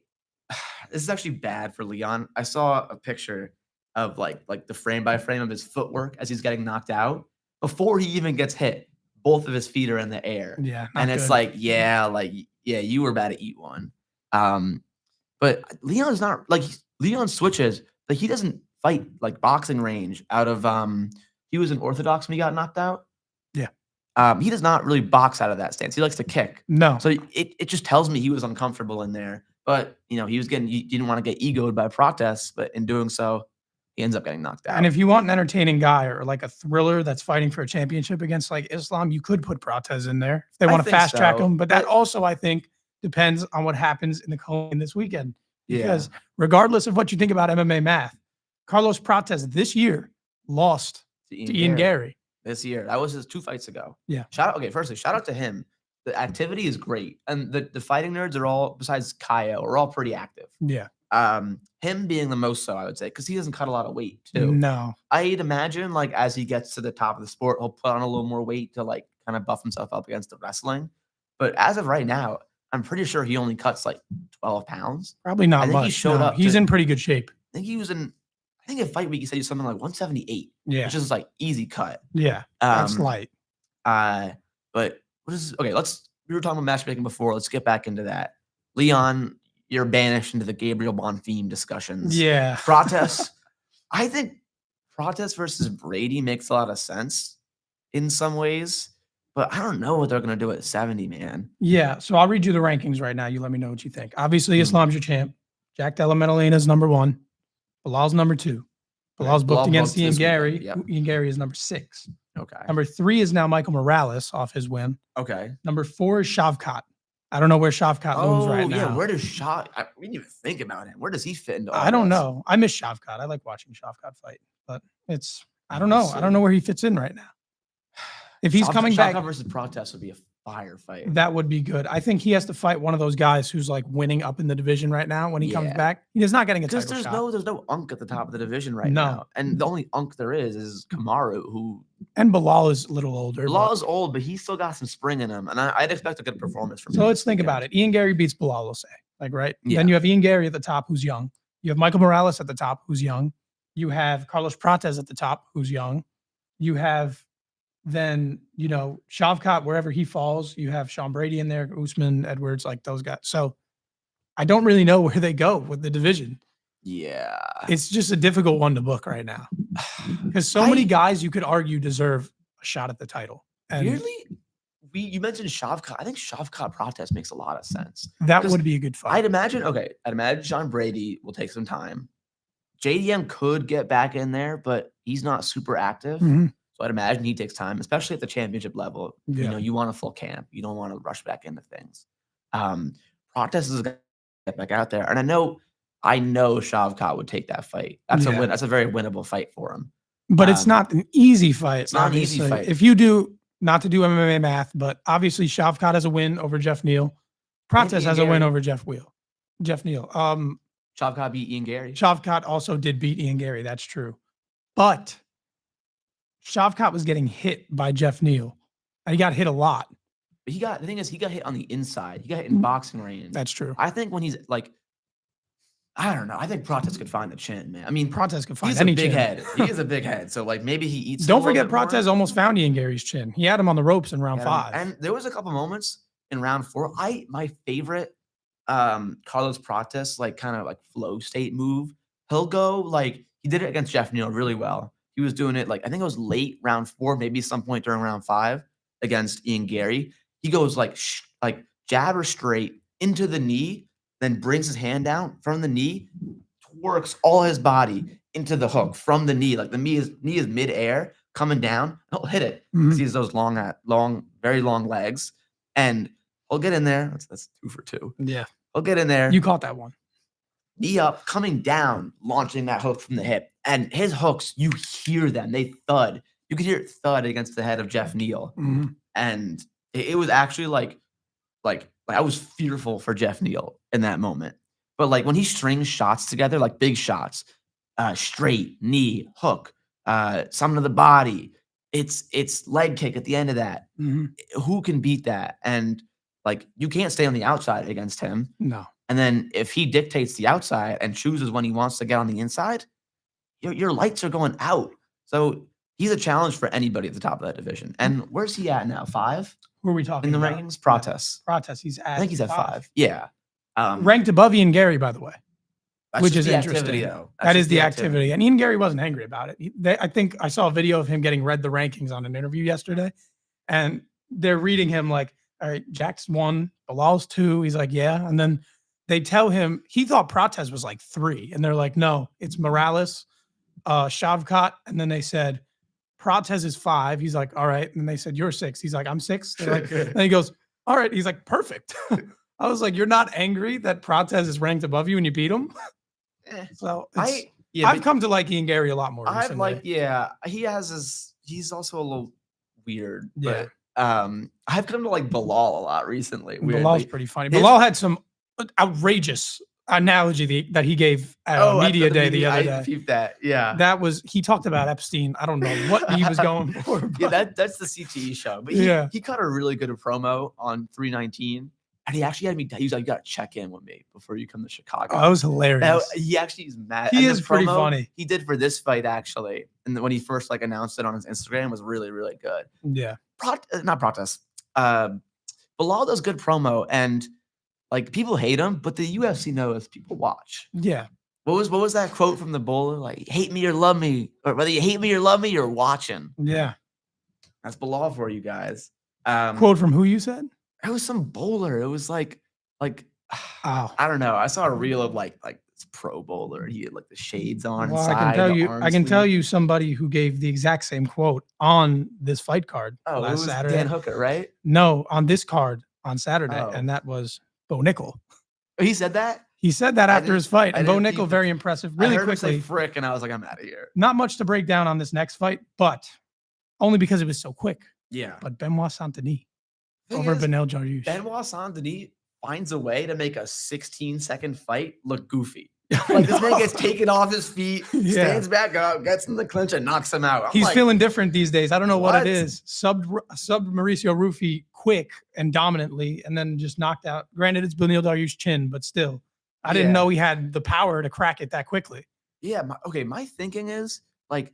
is actually bad for Leon. I saw a picture of like the frame by frame of his footwork as he's getting knocked out. Before he even gets hit, both of his feet are in the air. Yeah. And it's you were about to eat one. But Leon's not Leon switches, like he doesn't fight like boxing range out of he was an orthodox when he got knocked out. Yeah. He does not really box out of that stance. He likes to kick. No. So it just tells me he was uncomfortable in there. But he didn't want to get egoed by Protes, but in doing so, he ends up getting knocked out. And if you want an entertaining guy or like a thriller that's fighting for a championship against like Islam, you could put Protes in there if they want to fast track him. But that also, I think, depends on what happens in the co-main this weekend. Because regardless of what you think about MMA math, Carlos Protes this year lost to Ian Gary. This year. That was his 2 fights ago. Yeah. Firstly, shout out to him. The activity is great. And the fighting nerds are all, besides Kyle, are all pretty active. Yeah. Him being the most so, I would say, because he doesn't cut a lot of weight too. No. I'd imagine like as he gets to the top of the sport, he'll put on a little more weight to like kind of buff himself up against the wrestling. But as of right now, I'm pretty sure he only cuts like 12 pounds. Probably not much. He showed up. He's in pretty good shape. I think he was in, in Fight Week, he said he was something like 178. Yeah. Which is like easy cut. Yeah. That's light. But okay? We were talking about matchmaking before. Let's get back into that. Leon, you're banished into the Gabriel Bonfim discussions. Yeah. Prates, I think Prates versus Brady makes a lot of sense in some ways, but I don't know what they're gonna do at 70, man. Yeah. So I'll read you the rankings right now. You let me know what you think. Obviously, Hmm. Islam's your champ. Jack Della Maddalena is number 1. Bilal's number 2. Bilal's booked Bilal against booked Ian this weekend, Gary. yep. Ian Gary is number 6. Okay. Number 3 is now Michael Morales off his win. Okay. Number 4 is Shavkat. I don't know where Shavkat looms right now. Yeah. Where does we didn't even think about him. Where does he fit into all I don't this? know. I miss Shavkat. I like watching Shavkat fight, but I don't We'll know. I don't know where he fits in right now. If he's coming back, Shavkat versus Prates would be a fire fight. that would be good. I think he has to fight one of those guys who's like winning up in the division right now. When he comes Yeah. back, he's not getting a Because title there's shot. no unk at the top of the division right No. now. And the only unk there is Kamaru, who And Bilal is a little older. Bilal but- is old, but he's still got some spring in him. And I'd expect a good performance from him. So let's think about it. Ian Gary beats Bilal, we'll say. Like, right? Yeah. Then you have Ian Gary at the top, who's young. You have Michael Morales at the top, who's young. You have Carlos Prates at the top, who's young. You have then, Shavkat, wherever he falls. You have Sean Brady in there, Usman, Edwards, like those guys. So I don't really know where they go with the division. Yeah. It's just a difficult one to book right now. Because so many guys you could argue deserve a shot at the title. And Weirdly, you mentioned Shavkat. I think Shavkat Prates makes a lot of sense. that 'Cause would be a good fight. I'd imagine Sean Brady will take some time. JDM could get back in there, but he's not super active. Mhm. So I'd imagine he takes time, especially at the championship level. Yeah. You want a full camp. You don't want to rush back into things. Prates is gonna get back out there. And I know Shavkat would take that fight. That's a Yeah. win. That's a very winnable fight for him. But it's not an easy fight. It's not an easy obviously. fight. If you do, not to do MMA math, but obviously Shavkat has a win over Jeff Neal. Prates Ian has a win Gary. over Jeff Neal. Shavkat beat Ian Gary. Shavkat also did beat Ian Gary. That's true. But Shavkat was getting hit by Jeff Neal. And he got hit a lot. But the thing is, he got hit on the inside. He got hit in boxing range. That's true. I think when he's like, I don't know. I think Prates could find the chin, man. I mean, Prates can find he's a any big chin. head. He is a big head. So like maybe he eats. Don't a little forget, bit more. Prates almost found Ian Gary's chin. He had him on the ropes in round 5. And there was a couple moments in round 4. My favorite Carlos Prates like kind of like flow state move. He'll go like he did it against Jeff Neal really well. He was doing it like I think it was late round 4, maybe some point during round 5 against Ian Gary. He goes like jabber straight into the knee, then brings his hand down from the knee, works all his body into the hook from the knee. Like the knee is midair coming down. He'll hit it because he has those very long legs, and he'll get in there. That's 2 for 2. Yeah. He'll get in there. You caught that one. Knee up, coming down, launching that hook from the hip. And his hooks, you hear them. They thud. You could hear it thud against the head of Jeff Neal. Mhm. And it was actually like I was fearful for Jeff Neal in that moment. But like when he strings shots together, like big shots, straight, knee, hook, some to the body, it's leg kick at the end of that. Mhm. Who can beat that? And like you can't stay on the outside against him. No. And then if he dictates the outside and chooses when he wants to get on the inside, your lights are going out. So he's a challenge for anybody at the top of that division. And where's he at now? 5 Who are we talking in the about? rankings? Prates. Prates. He's at I think he's at 5. Yeah. Ranked above Ian Gary, by the way. That's which just is the interesting. activity, though. That is the activity. And Ian Gary wasn't angry about it. I think I saw a video of him getting read the rankings on an interview yesterday. And they're reading him like, all right, Jack's 1, Bilal's 2. He's like, yeah. And then they tell him, he thought Prates was like 3. And they're like, no, it's Morales, Shavkat. And then they said, Prates is 5. He's like, all right. And then they said, you're 6. He's like, I'm 6. They're like, and he goes, all right. He's like, perfect. I was like, you're not angry that Prates is ranked above you and you beat him? So I've come to like Ian Gary a lot more recently. He's also a little weird. Yeah. But I've come to like Bilal a lot recently. Bilal's pretty funny. Bilal had some outrageous analogy that he gave at media day the other day. I peeped that. Yeah. He talked about Epstein. I don't know what he was going for. Yeah, but- that's the CTE show. But he cut a really good promo on 319. And he actually had me. He was like, "You got to check in with me before you come to Chicago." Oh, that was hilarious. He actually is mad. He And the is pretty promo funny. He did for this fight actually, and then when he first like announced it on his Instagram, was really really good. Yeah. Not Prates. Bilal does good promo, and like people hate him, but the UFC knows people watch. Yeah. What was that quote from the bowler? Like, hate me or love me, or whether you hate me or love me, you're watching. Yeah. That's Bilal for you guys. Quote from who you said? It was some bowler. It was like Oh. I don't know. I saw a reel of like this pro bowler, and he had like the shades on Well, inside. I can tell the you, arm I can tell sleeve. you somebody who gave the exact same quote on this fight card Oh, it last was Saturday. Dan Hooker, right? No, on this card on Saturday, Oh. and that was Bo Nickel. Oh, he said that. He said that I after his didn't- fight, I and Bo didn't Nickel, see- very impressive. I Really heard him say quickly, frick, and I was like, I'm out of here. not much to break down on this next fight, but only because it was so quick. Yeah. But Benoit Saint-Denis Thing over is, Benel Dariush. Benoit Saint-Denis finds a way to make a 16-second fight look goofy. I Like this man know. gets taken off his feet, Yeah. stands back up, gets in the clinch, and knocks him out. I'm He's like, feeling different these days. I don't know what What? it is. Subbed Mauricio Rufy quick and dominantly, and then just knocked out. Granted, it's Benil Dariush's chin, but still, I didn't Yeah. know he had the power to crack it that quickly. yeah. My thinking is like,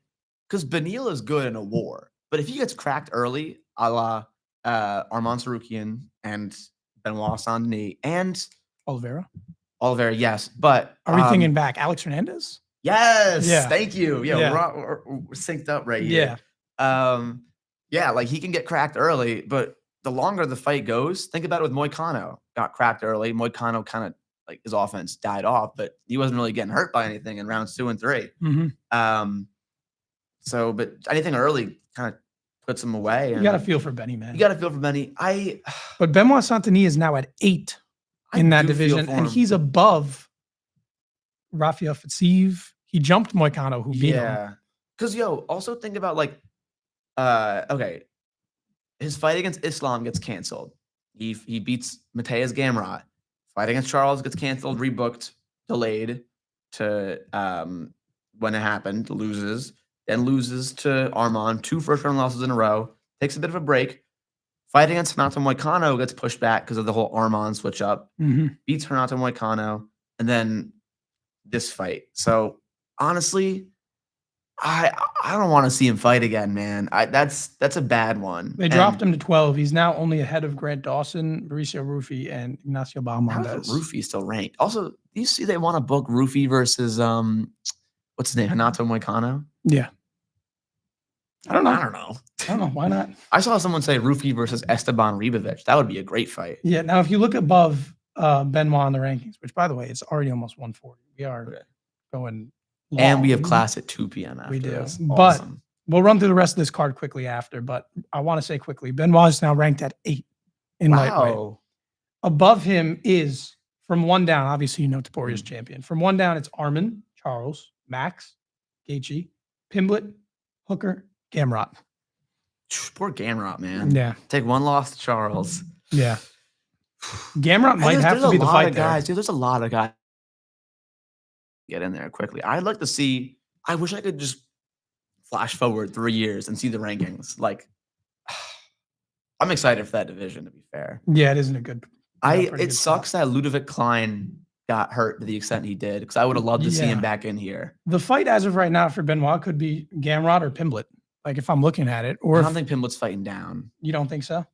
because Benil is good in a war, but if he gets cracked early, a la Arman Sarukian and Benoit Saint-Denis and Oliveira. Oliveira, yes, but Are we thinking back? Alex Hernandez? Yes, Yeah. thank you. Yeah, Yeah. we're synced up right here. Yeah. Yeah, like he can get cracked early, but the longer the fight goes, think about it with Moicano. Got cracked early. Moicano kind of like his offense died off, but he wasn't really getting hurt by anything in rounds 2 and 3. Mm-hmm. So, but anything early kind of puts him away. You And got to feel for Benny, man. you got to feel for Benny. But Benoit Saint-Denis is now at 8 in that do feel division, for and him. he's above Rafael Fiziev. He jumped Moicano, who beat him. Yeah. Because, also think about like, okay, his fight against Islam gets canceled. He beats Mateus Gamrot. Fight against Charles gets canceled, rebooked, delayed to when it happened, loses, then loses to Arman, 2 first-round losses in a row, takes a bit of a break. Fight against Renato Moicano gets pushed back because of the whole Arman switch up. Mhm. Beats Renato Moicano, and then this fight. So honestly, I don't want to see him fight again, man. That's a bad one. They dropped him to 12. He's now only ahead of Grant Dawson, Mauricio Rufy, and Ignacio How is Balmondez. Rufy still ranked? Also, do you see they want to book Rufy versus what's his name? Renato Moicano? Yeah. I don't know. I don't know. I don't know. Why not? I saw someone say Rufy versus Esteban Ribovic. That would be a great fight. Yeah. Now, if you look above Benoit on the rankings, which, by the way, it's already almost 140. We are Okay. going And we have long. class at 2 p.m. after We do. this. But Awesome. we'll run through the rest of this card quickly after. But I want to say quickly, Benoit is now ranked at 8 in lightweight. Wow. Above him is, from 1 down, obviously, Toporia's Mm. champion. From 1 down, it's Armin, Charles, Max, Gaethje, Pimblett, Hooker, Gamrot. Poor Gamrot, man. Yeah. Take 1 loss to Charles. Yeah. Gamrot And might have to be the fight there. guys. Dude, there's a lot of guys get in there quickly. I'd like to see. I wish I could just flash forward 3 years and see the rankings. Like, I'm excited for that division. To be fair, Yeah, it isn't a good. pretty it good sucks that Ludovic Klein got hurt to the extent he did because I would have loved to see him Yeah. back in here. The fight as of right now for Benoit could be Gamrot or Pimblett. Like if I'm looking at it, or I if don't think Pimblett's fighting down. you don't think so.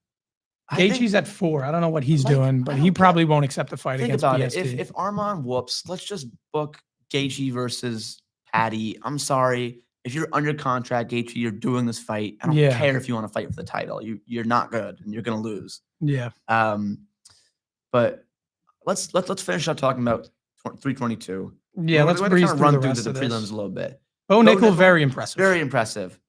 I think- Gaethje's at 4. I don't know what he's Like, doing, I but don't he get- probably won't accept the fight Think against about BST. it. If Armand whoops, let's just book Gaethje versus Patty. I'm sorry. If you're under contract, Gaethje, you're doing this fight. I don't Yeah. care if you want to fight for the title. You're not good and you're gonna lose. Yeah. But let's finish up talking about 322. Yeah, let's We're breeze gonna through run the through rest the of prelims this. a little bit. Bo Nickel, Nickel, very impressive. Very impressive.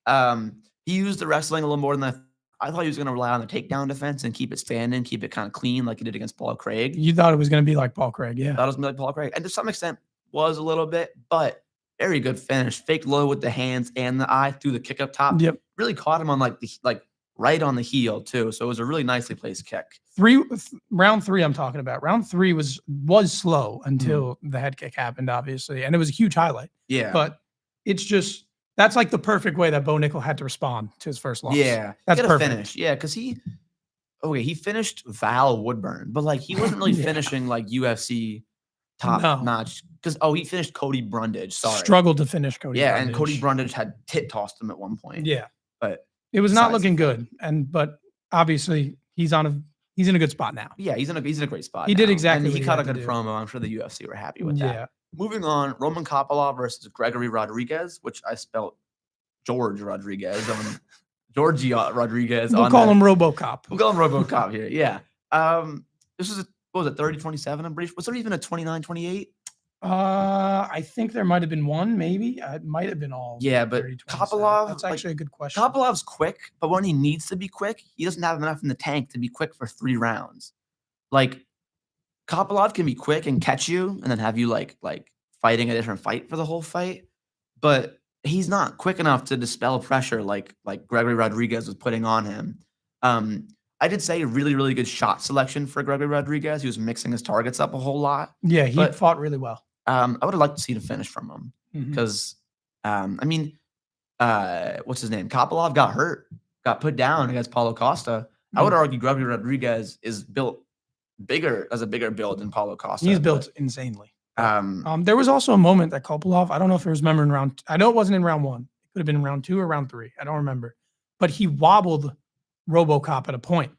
He used the wrestling a little more than I thought he was going to rely on the takedown defense and keep it standing, keep it kind of clean like he did against Paul Craig. You thought it was going to be like Paul Craig, yeah. Thought it was going to be like Paul Craig. And to some extent was a little bit, but very good finish. Fake low with the hands and the eye through the kick up top. Yep. Really caught him on like right on the heel too. So it was a really nicely placed kick. Round 3 I'm talking about. Round 3 was slow until the head kick happened, obviously. And it was a huge highlight. Yeah. But it's just, that's like the perfect way that Bo Nickel had to respond to his first loss. Yeah. That's Get a perfect. finish. Yeah, because he finished Val Woodburn, but like he wasn't really Yeah. finishing like UFC top No. notch. Because he finished Cody Brundage. Sorry. Struggled to finish Cody. Yeah, and Brundage. Cody Brundage had tit tossed him at one point. Yeah. But It was not besides looking the good. But obviously he's in a good spot now. Yeah, he's in a great spot. He did now. exactly and what he he cut had a to good do. promo. I'm sure the UFC were happy with that. Yeah. Moving on, Roman Kopylov versus Gregory Rodriguez, which I spelled George Rodriguez on Georgia Rodriguez. We'll on call that. him RoboCop. We'll call him RoboCop here. Yeah. This is what was it, 30-27? I'm pretty sure. Was there even a 29-28? I think there might have been one, maybe. It might have been all. Yeah, but 30, 27. Kopylov, That's like, actually a good question. Kopilov's quick, but when he needs to be quick, he doesn't have enough in the tank to be quick for 3 rounds. Like, Kopylov can be quick and catch you and then have you like fighting a different fight for the whole fight, but he's not quick enough to dispel pressure like Gregory Rodriguez was putting on him. I did say really, really good shot selection for Gregory Rodriguez. He was mixing his targets up a whole lot. Yeah, he but, fought really well. I would have liked to see the finish from him because, I mean, what's his name? Kopylov got hurt, got put down against Paulo Costa. I would argue Gregory Rodriguez is built as a bigger build than Paulo Costa. He's built insanely. Um, There was also a moment that Kopylov, I don't know if it was remembered in round. I know it wasn't in round 1. It could have been in round 2 or round 3. I don't remember. But he wobbled RoboCop at a point,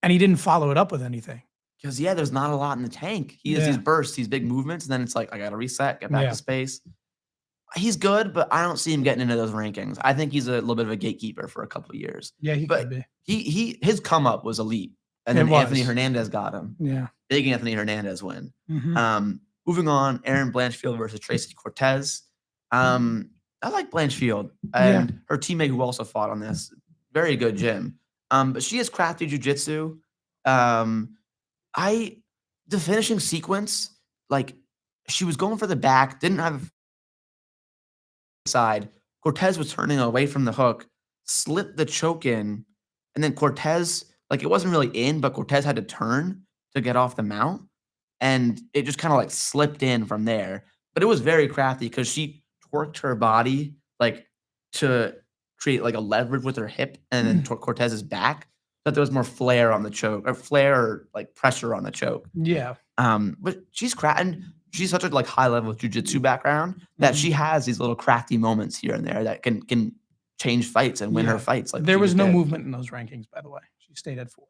and he didn't follow it up with anything. Because there's not a lot in the tank. He has these bursts, these big movements, and then it's like I gotta reset, get back to space. He's good, but I don't see him getting into those rankings. I think he's a little bit of a gatekeeper for a couple of years. Yeah, he could be. His come up was elite, and then Anthony Hernandez got him. Yeah, big Anthony Hernandez win. Moving on, Erin Blanchfield versus Tracy Cortez. I like Blanchfield and her teammate who also fought on this. Very good gym. But she has crafty jujitsu. The finishing sequence, like she was going for the back, didn't have a side. Cortez was turning away from the hook, slipped the choke in, and then Cortez, like it wasn't really in, but Cortez had to turn to get off the mount. And it just kind of like slipped in from there. But it was very crafty because she twerked her body like to create like a leverage with her hip and then Cortez's back. That there was more flair on the choke or like pressure on the choke. Yeah. But she's and she's such a like high level jiu-jitsu background that she has these little crafty moments here and there that can change fights and win her fights. Like there was no movement in those rankings, by the way. She stayed at 4.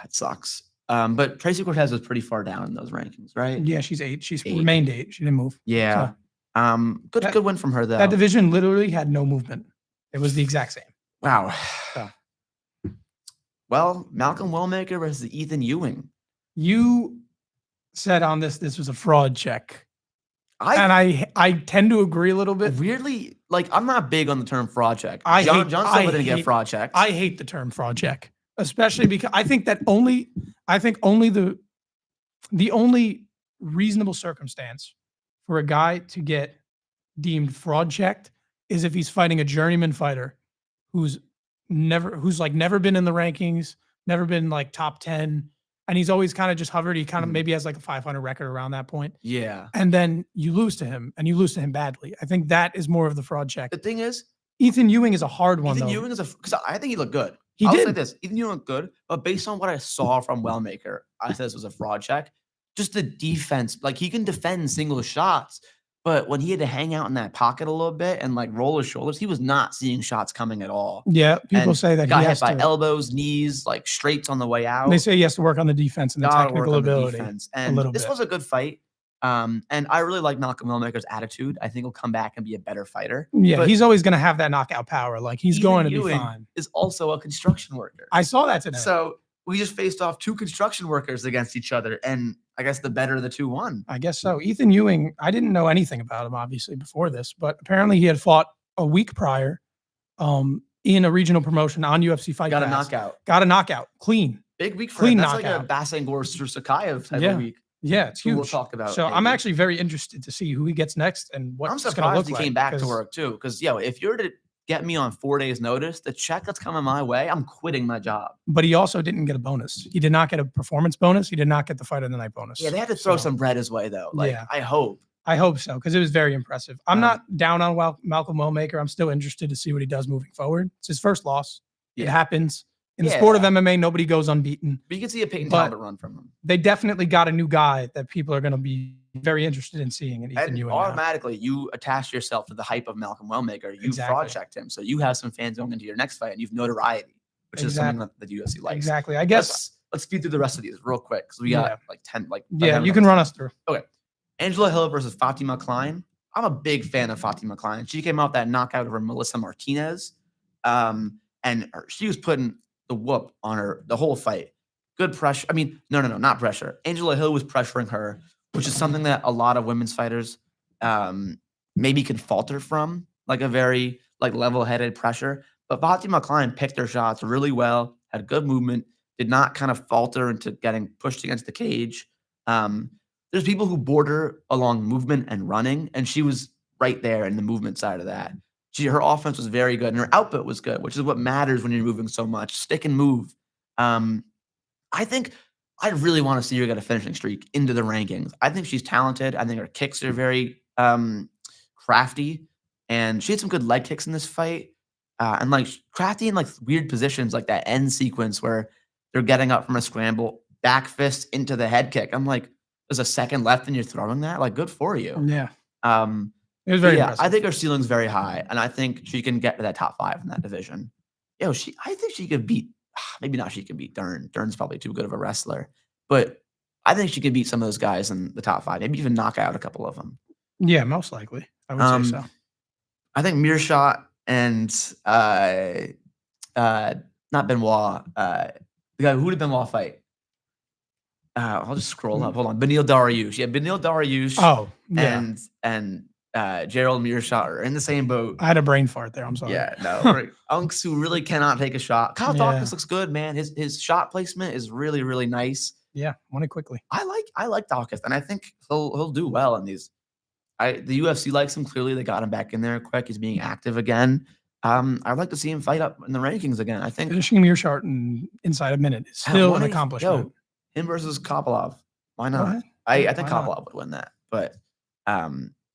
It sucks. But Tracy Cortez was pretty far down in those rankings, right? Yeah, she's 8. She's remained 8. She didn't move. Yeah. So, good win from her though. That division literally had no movement. It was the exact same. Wow. So. Well, Malcolm Wellmaker versus Ethan Ewing. You said on this was a fraud check. I tend to agree a little bit. Weirdly, like I'm not big on the term fraud check. John Silva didn't get fraud checked. I hate the term fraud check, especially because I think only the only reasonable circumstance for a guy to get deemed fraud checked is if he's fighting a journeyman fighter who's never been in the rankings, never been like top 10, and he's always kind of just hovered. He kind of maybe has like a 500 record around that point. Yeah. And then you lose to him, and you lose to him badly. I think that is more of the fraud check. The thing is, Ethan Ewing is a hard one. Ethan Ewing is because I think he looked good. I'll say this: Ethan Ewing looked good, but based on what I saw from Wellmaker, I said this was a fraud check. Just the defense, like he can defend single shots, but when he had to hang out in that pocket a little bit and like roll his shoulders, he was not seeing shots coming at all. Yeah, people say that he got hit by elbows, knees, like straights on the way out. They say he has to work on the defense and the technical ability. And this was a good fight. And I really like Malcolm Wellmaker's attitude. I think he'll come back and be a better fighter. Yeah, but he's always going to have that knockout power. Like he's going to be fine. Is also a construction worker. I saw that today. So we just faced off 2 construction workers against each other, and I guess the better of the 2 won. I guess so. Ethan Ewing, I didn't know anything about him obviously before this, but apparently he had fought a week prior in a regional promotion on UFC Fight Pass. Got a knockout. Clean. Big week for clean him. That's knockout. Like a Basangor Sakaev type of week. Yeah, it's huge. We'll talk about. So I'm actually very interested to see who he gets next and what's going to look like. I'm surprised he came back to work too, because if you're to get me on 4 days notice, the check that's coming my way, I'm quitting my job. But he also didn't get a bonus. He did not get a performance bonus. He did not get the fight of the night bonus. Yeah, they had to throw some bread his way though. Like, yeah. I hope so, because it was very impressive. I'm not down on Malcolm Wellmaker. I'm still interested to see what he does moving forward. It's his first loss. Yeah. It happens. In the sport of MMA, nobody goes unbeaten. But you can see a Peyton Talbot run from him. They definitely got a new guy that people are going to be very interested in seeing in Ethan Ewing. Automatically, you attach yourself to the hype of Malcolm Wellmaker. You fraud checked him. So you have some fans going into your next fight, and you've notoriety. which is something that the UFC likes. Exactly. I guess. Let's speed through the rest of these real quick because we got like 10. Yeah, you can run us through. Okay. Angela Hill versus Fatima Klein. I'm a big fan of Fatima Klein. She came off that knockout over Melissa Martinez. She was putting the whoop on her the whole fight. Good pressure. I mean, no, not pressure. Angela Hill was pressuring her, which is something that a lot of women's fighters maybe can falter from, like a very level-headed pressure. But Fatima Klein picked her shots really well, had good movement, did not kind of falter into getting pushed against the cage. There's people who border along movement and running, and she was right there in the movement side of that. Her offense was very good, and her output was good, which is what matters when you're moving so much. Stick and move. I think I really want to see her get a finishing streak into the rankings. I think she's talented. I think her kicks are very crafty, and she had some good leg kicks in this fight. And crafty in weird positions, like that end sequence where they're getting up from a scramble, back fist into the head kick. I'm like, there's a second left and you're throwing that? Like, good for you. Yeah. It was very impressive. I think her ceiling's very high, and I think she can get to that top 5 in that division. I think she could beat, maybe not she can beat Dern. Dern's probably too good of a wrestler, but I think she could beat some of those guys in the top 5, maybe even knock out a couple of them. Yeah, most likely. I would say so. I think Mearshot and not Benoit, the guy who did Benoit fight? I'll just scroll up. Hold on. Beneil Dariush. Yeah, Beneil Dariush. Oh, yeah. And Gerald Mearshot are in the same boat. I had a brain fart there. I'm sorry. Yeah, no. Unks who really cannot take a shot. Kyle Dawkins looks good, man. His shot placement is really, really nice. Yeah, won it quickly. I like Dawkins, and I think he'll do well in these. The UFC likes him. Clearly, they got him back in there quick. He's being active again. I'd like to see him fight up in the rankings again. I think finishing Mearshart inside a minute is still an accomplishment. Him versus Kopolov. Why not? I think Kopolov would win that. But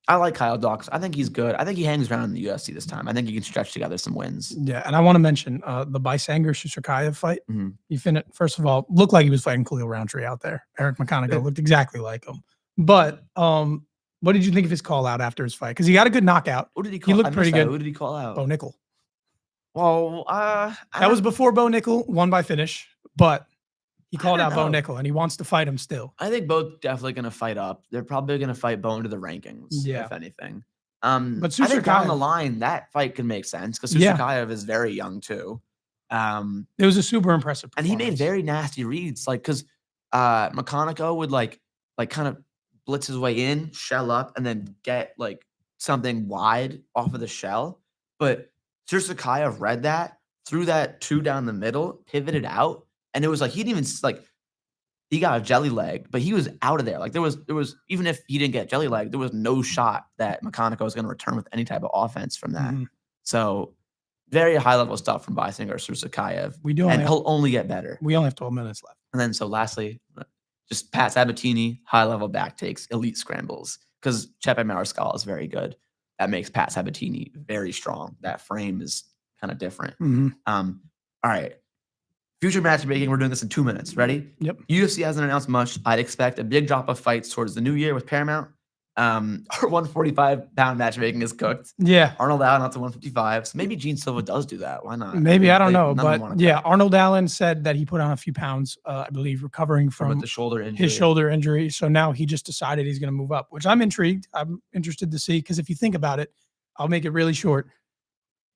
I like Kyle Dawkins. I think he's good. I think he hangs around in the UFC this time. I think he can stretch together some wins. Yeah, and I want to mention the Bisanger Shusurkayev fight. Mm-hmm. He finished, first of all, looked like he was fighting Khalil Roundtree out there. Eric McConaughey looked exactly like him. But what did you think of his call out after his fight? Because he got a good knockout. What did he call? He looked pretty good. Who did he call out? Bo Nickel. Well, that was before Bo Nickel won by finish, but he called out Bo Nickel, and he wants to fight him still. I think Bo's definitely going to fight up. They're probably going to fight Bo into the rankings, if anything. But I think down the line, that fight could make sense because Shusurkayev is very young too. It was a super impressive performance. And he made very nasty reads, because McConaughey would kind of blitz his way in, shell up, and then get something wide off of the shell. But Shusurkayev read that, threw that 2 down the middle, pivoted out, and it was he didn't even he got a jelly leg, but he was out of there. There was even if he didn't get jelly leg, there was no shot that McConaughey was going to return with any type of offense from that. Mm-hmm. So very high level stuff from Bisanger Shusurkayev. He'll only get better. We only have 12 minutes left. And then lastly, just Pat Sabatini, high level back takes, elite scrambles, because Chepe Mariscal is very good. That makes Pat Sabatini very strong. That frame is kind of different. Mm-hmm. All right. Future matchmaking, we're doing this in 2 minutes. Ready? Yep. UFC hasn't announced much. I'd expect a big drop of fights towards the new year with Paramount. Our 145-pound matchmaking is cooked. Yeah. Arnold Allen out to 155. So maybe Gene Silva does do that. Why not? Maybe. I don't know. But yeah, Arnold Allen said that he put on a few pounds, I believe, recovering from his shoulder injury. So now he just decided he's going to move up, which I'm intrigued. I'm interested to see, because if you think about it, I'll make it really short.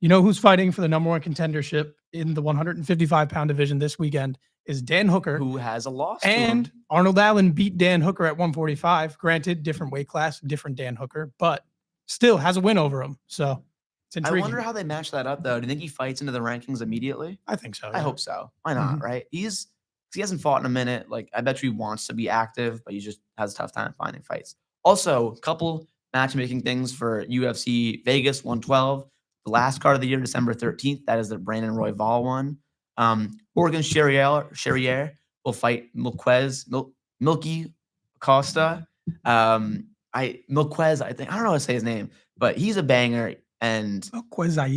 You know who's fighting for the #1 contendership in the 155-pound division this weekend is Dan Hooker, who has a loss. And Arnold Allen beat Dan Hooker at 145. Granted, different weight class, different Dan Hooker, but still has a win over him. So it's intriguing. I wonder how they match that up, though. Do you think he fights into the rankings immediately? I think so. Yeah. I hope so. Why not? Right? He hasn't fought in a minute. I bet you he wants to be active, but he just has a tough time finding fights. Also, a couple matchmaking things for UFC Vegas 112. The last card of the year, December 13th. That is the Brandon Royval one. Morgan Charrier will fight Milky Acosta. Milquez, I think. I don't know how to say his name, but he's a banger. And Milquez I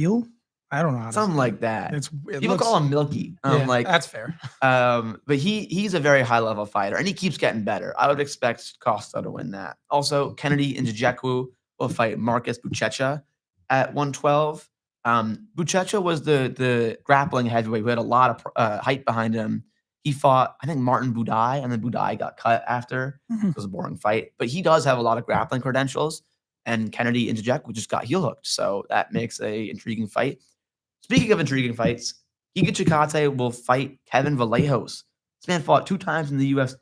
don't know. Something like that. People call him Milky. That's fair. But he's a very high level fighter, and he keeps getting better. I would expect Costa to win that. Also, Kennedy Nzechukwu will fight Marcus Buchecha at 112. Buchecha was the grappling heavyweight who had a lot of height behind him. He fought, I think, Martin Budai, and then Budai got cut after. It was a boring fight. But he does have a lot of grappling credentials. And Kennedy Njajek just got heel hooked. So that makes a intriguing fight. Speaking of intriguing fights, Giga Chikate will fight Kevin Vallejos. This man fought 2 times in the UFC,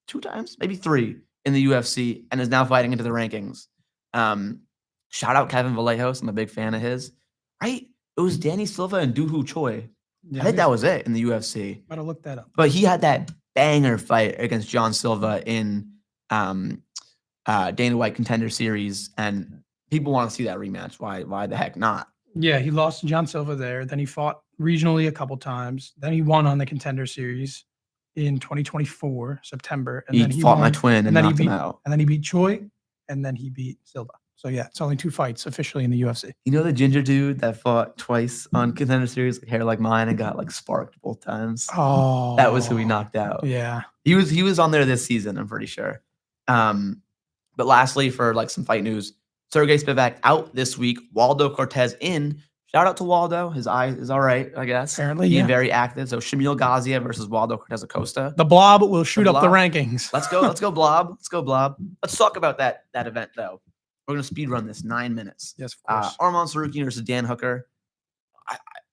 2 times, maybe 3 in the UFC, and is now fighting into the rankings. Shout out Kevin Vallejos. I'm a big fan of his. Right? It was Danny Silva and Doohoo Choi. Yeah, I think that was it in the UFC. Gotta look that up. But he had that banger fight against John Silva in Dana White Contender Series, and people want to see that rematch. Why the heck not? Yeah, he lost to John Silva there. Then he fought regionally a couple times. Then he won on the Contender Series in 2024 September. And He then he fought won, my twin and then he knocked him beat out. And then he beat Choi, and then he beat Silva. So yeah, it's only 2 fights officially in the UFC. You know the ginger dude that fought twice on Contender Series, like hair like mine, and got like sparked both times? Oh, That was who he knocked out. Yeah. He was on there this season, I'm pretty sure. But lastly, for like some fight news, Sergey Spivak out this week. Waldo Cortez in. Shout out to Waldo. His eye is all right, I guess. Apparently, Being yeah. very active. So Shamil Gazia versus Waldo Cortez Acosta. The Blob will shoot up the Blob. rankings. Let's go. Let's go, Blob. Let's go, Blob. Let's talk about that event though. We're gonna speed run this 9 minutes. Yes, of course. Arman Sarukian versus Dan Hooker.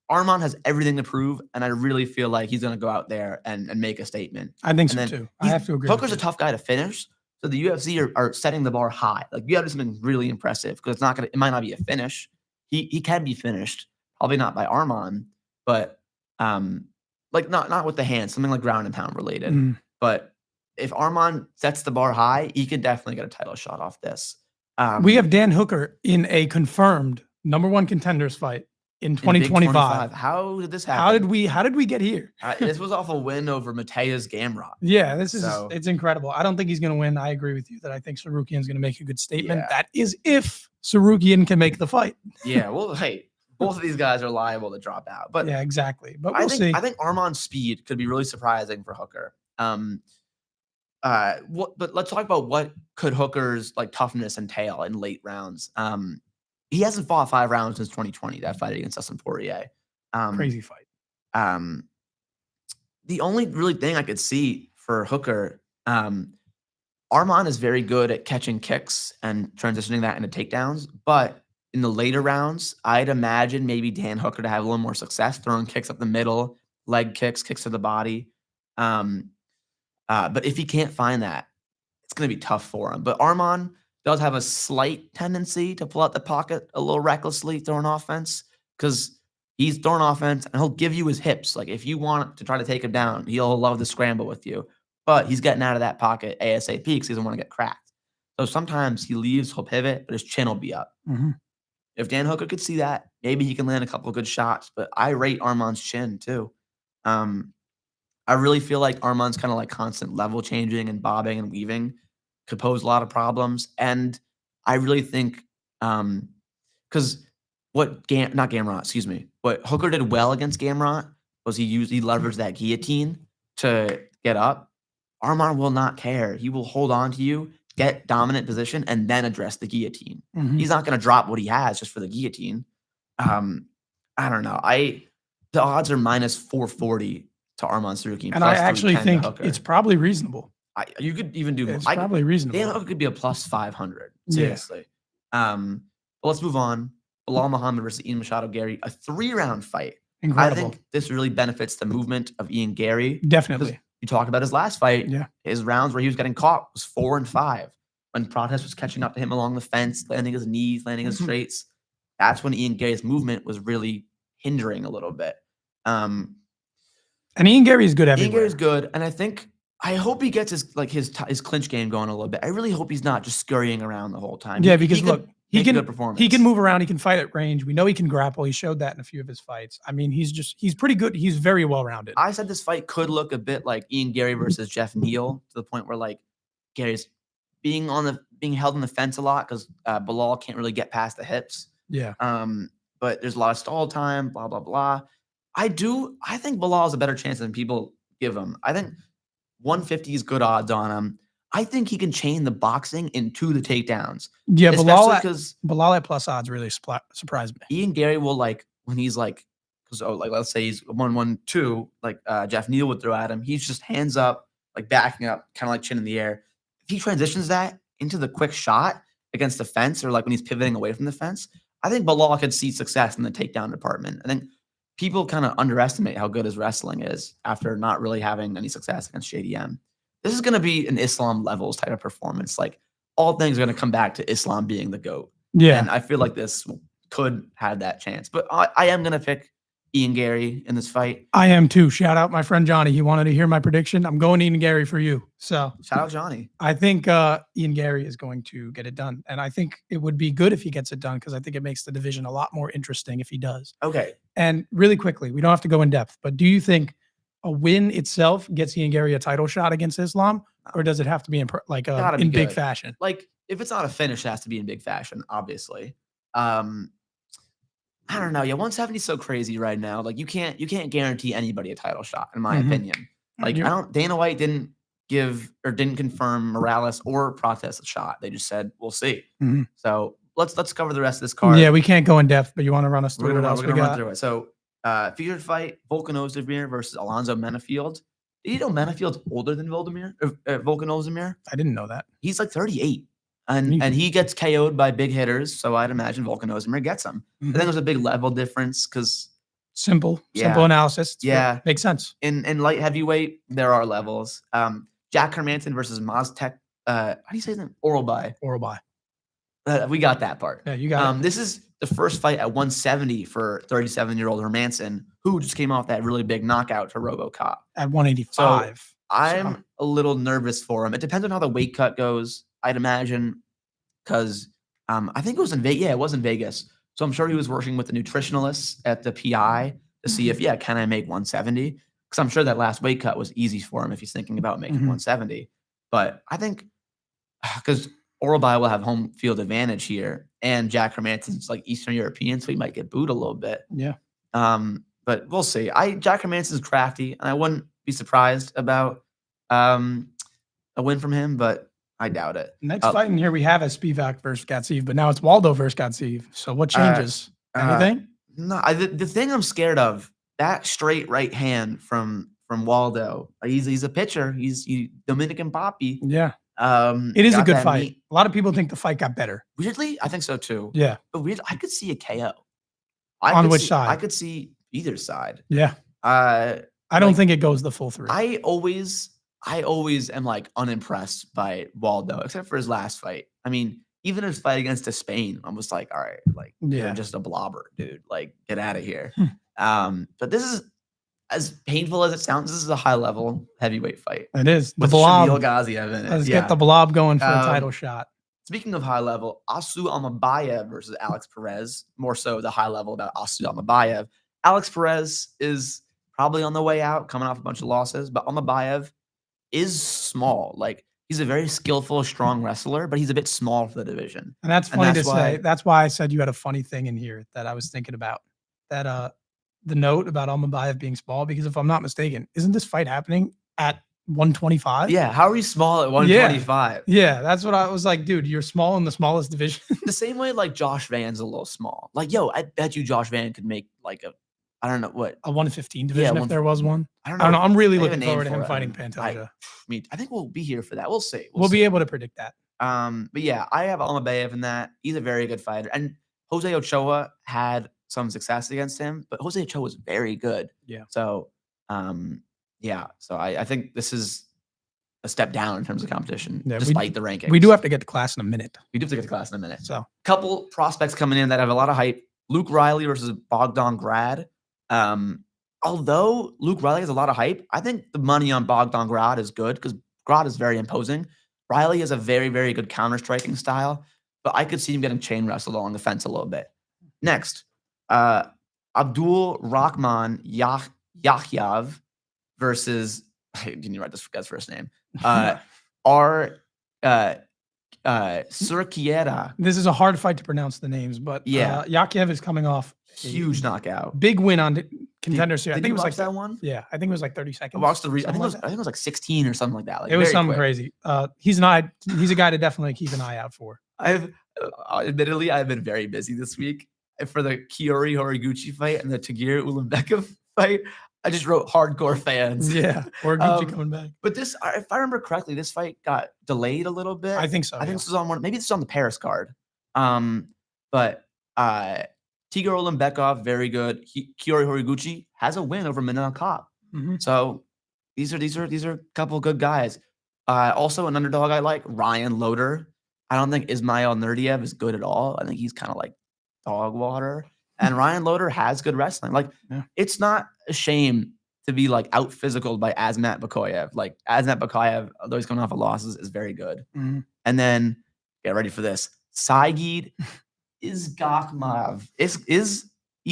Arman has everything to prove, and I really feel like he's gonna go out there and make a statement. I think and so then too. I have to agree. Hooker's a with you. tough guy to finish. So the UFC are setting the bar high. Like you have to do something really impressive because it might not be a finish. He can be finished, probably not by Arman, but like not with the hands, something like ground and pound related. Mm. But if Arman sets the bar high, he can definitely get a title shot off this. We have Dan Hooker in a confirmed #1 contenders fight in in Big 2025. How did this happen? How did we get here? This was off a win over Mateus Gamrot. Yeah, So- it's incredible. I don't think he's going to win. I agree with you that I think Sarukian's going to make a good statement. Yeah. That is if Sarukian can make the fight. Yeah, well, hey, both of these guys are liable to drop out. But Yeah, exactly. But I we'll see. think Arman's speed could be really surprising for Hooker. But let's talk about what could Hooker's like toughness entail in late rounds. He hasn't fought 5 rounds since 2020. That fight against Dustin Poirier. Crazy fight. The only really thing I could see for Hooker, Arman is very good at catching kicks and transitioning that into takedowns. But in the later rounds, I'd imagine maybe Dan Hooker to have a little more success throwing kicks up the middle, leg kicks, kicks to the body. But if he can't find that, it's going to be tough for him. But Arman does have a slight tendency to pull out the pocket a little recklessly, throwing offense, because he's throwing offense and he'll give you his hips. Like if you want to try to take him down, he'll love the scramble with you. But he's getting out of that pocket ASAP because he doesn't want to get cracked. So sometimes he leaves, he'll pivot, but his chin will be up. Mhm. If Dan Hooker could see that, maybe he can land a couple of good shots. But I rate Arman's chin too. I really feel like Arman's kind of like constant level changing and bobbing and weaving could pose a lot of problems. And I really think because what Hooker did well against Gamrot was he leveraged that guillotine to get up. Arman will not care. He will hold on to you, get dominant position, and then address the guillotine. Mhm. He's not going to drop what he has just for the guillotine. I don't know. The odds are minus 440 to Arman Sarukian. And I plus actually 310 think to Hooker. it's probably reasonable. You could even do more. It's probably reasonable. Dan Hooker could be a plus 500. Yeah. Seriously. But let's move on. Bilal Muhammad versus Ian Machado Gary, a 3-round fight. Incredible. I think this really benefits the movement of Ian Gary. Definitely. You talked about his last fight. Yeah. His rounds where he was getting caught was 4 and 5. When Protes was catching up to him along the fence, landing his knees, landing his Mhm. straights. That's when Ian Gary's movement was really hindering a little bit. And Ian Gary is good Ian everywhere. Gary's good, and I hope he gets his clinch game going a little bit. I really hope he's not just scurrying around the whole time. Yeah, because look, he make a can good performance. he can move around. He can fight at range. We know he can grapple. He showed that in a few of his fights. I mean, he's pretty good. He's very well rounded. I said this fight could look a bit like Ian Gary versus Jeff Neal, to the point where like Gary's being held on the fence a lot because Bilal can't really get past the hips. Yeah. But there's a lot of stall time, blah, blah, blah. I think Bilal has a better chance than people give him. I think 150 is good odds on him. I think he can chain the boxing into the takedowns. Yeah. Especially because Bilal at plus odds really surprised me. Ian Gary will like when he's like, because like let's say he's 1-1-2, like Jeff Neal would throw at him, he's just hands up, like backing up, kind of like chin in the air. If he transitions that into the quick shot against the fence, or like when he's pivoting away from the fence, I think Bilal could see success in the takedown department. I think people kind of underestimate how good his wrestling is after not really having any success against JDM. This is going to be an Islam levels type of performance. Like all things are going to come back to Islam being the GOAT. Yeah. And I feel like this could have that chance. But I am going to pick Ian Gary in this fight. I am too. Shout out my friend Johnny. He wanted to hear my prediction. I'm going Ian Gary for you. So Shout out Johnny. I think Ian Gary is going to get it done. And I think it would be good if he gets it done because I think it makes the division a lot more interesting if he does. Okay. And really quickly, we don't have to go in depth, but do you think a win itself gets Ian Gary a title shot against Islam, or does it have to be in Gotta be in big good. fashion? Like if it's not a finish, it has to be in big fashion, obviously. I don't know. Yeah, 170 is so crazy right now. Like you can't guarantee anybody a title shot, in my opinion. Like Dana White didn't confirm Morales or Protest a shot. They just said we'll see. So let's cover the rest of this card. Yeah, we can't go in depth, but you want to run us through what else we run got? through it. So featured fight: Volkan Ozdemir versus Alonzo Menafield. Did you know Menafield's older than Volkan Ozdemir? I didn't know that. He's like 38. And he gets KO'd by big hitters, so I'd imagine Volkan Ozdemir gets him. I think there's a big level difference because simple analysis. Makes sense. In light heavyweight, there are levels. Jack Hermanson versus Maztek. How do you say his name? Oralby. We got that part. Yeah, you got it. This is the first fight at 170 for 37-year-old Hermanson, who just came off that really big knockout to RoboCop At 185. So I'm a little nervous for him. It depends on how the weight cut goes, I'd imagine, because I think it was in Vegas. Yeah, it was in Vegas. So I'm sure he was working with the nutritionalists at the PI to see if, can I make 170? Because I'm sure that last weight cut was easy for him if he's thinking about making 170. But I think because Oralby will have home field advantage here, and Jack Hermanson's like Eastern European, so he might get booed a little bit. Yeah. But we'll see. Jack Hermanson's crafty, and I wouldn't be surprised about a win from him, but I doubt it. Next fight in here we have is Spivak versus Gatsiv, but now it's Waldo versus Gatsiv. So what changes? Anything? No, the thing I'm scared of, that straight right hand from Waldo. He's a pitcher. He's Dominican Papi. Yeah. It is a good fight. Meat. A lot of people think the fight got better. Weirdly, I think so too. Yeah. But weirdly, I could see a KO. On which side? I could see either side. Yeah. I don't think it goes the full 3. I always am like unimpressed by Waldo, except for his last fight. I mean, even his fight against Spain, I was like, all right, like you're just a blobber, dude. Like, get out of here. But this is as painful as it sounds. This is a high level heavyweight fight. It is. The blob. Shamil Gaziev in it. Let's get the blob going for a title shot. Speaking of high level, Asu Almabayev versus Alex Perez. More so the high level about Asu Almabayev. Alex Perez is probably on the way out, coming off a bunch of losses, but Almabayev is small. Like, he's a very skillful, strong wrestler, but he's a bit small for the division. And that's funny to say. That's why I said you had a funny thing in here that I was thinking about. That the note about Almabayev being small, because if I'm not mistaken, isn't this fight happening at 125? Yeah. How are you small at 125? Yeah, that's what I was like, dude, you're small in the smallest division. The same way like Josh Van's a little small. Like, yo, I bet you Josh Van could make like I don't know what. A 115 division if there was one. I don't know. I'm really I have a looking name forward to for him it. fighting Pantoja. I think we'll be here for that. We'll see. We'll be able to predict that. But yeah, I have Almabayev in that. He's a very good fighter. And Jose Ochoa had some success against him, but Jose Ochoa was very good. Yeah. So, So I think this is a step down in terms of competition, despite the rankings. We do have to get to class in a minute. We do have to get to class in a minute. So, couple prospects coming in that have a lot of hype. Luke Riley versus Bogdan Grad. Although Luke Riley has a lot of hype, I think the money on Bogdan Grad is good because Grad is very imposing. Riley has a very, very good counter-striking style, but I could see him getting chain wrestled along the fence a little bit. Next, Abdul Rahman Yahyav versus, can you write this guy's first name? Surkiera. This is a hard fight to pronounce the names, but Yakiev is coming off huge knockout. Big win on Contenders Series. I think it was like that one. Yeah, I think it was like 30 seconds. I watched I think it was like 16 or something like that. Like, it was something crazy. He's a guy to definitely keep an eye out for. Admittedly, I've been very busy this week. for the Kiori Horiguchi fight and the Tagir Ulanbekov fight, I just wrote hardcore fans. Yeah, or Gucci Um, coming back. But this, if I remember correctly, this fight got delayed a little bit. I think so. I think yeah. this was on one. Maybe this is on the Paris card. But Tigor Ulanbekov, very good. Kiori Horiguchi has a win over Manel Kopp. Mhm. So these are a couple of good guys. Also an underdog I like, Ryan Loder. I don't think Ismail Nurdiev is good at all. I think he's kind of like dog water. And Ryan Loder has good wrestling. Like Yeah. it's not a shame to be like out physicaled by Azmat Bakoyev. Like Azmat Bakoyev, although he's coming off of losses, is very good. Mhm. And then get ready for this. Saigid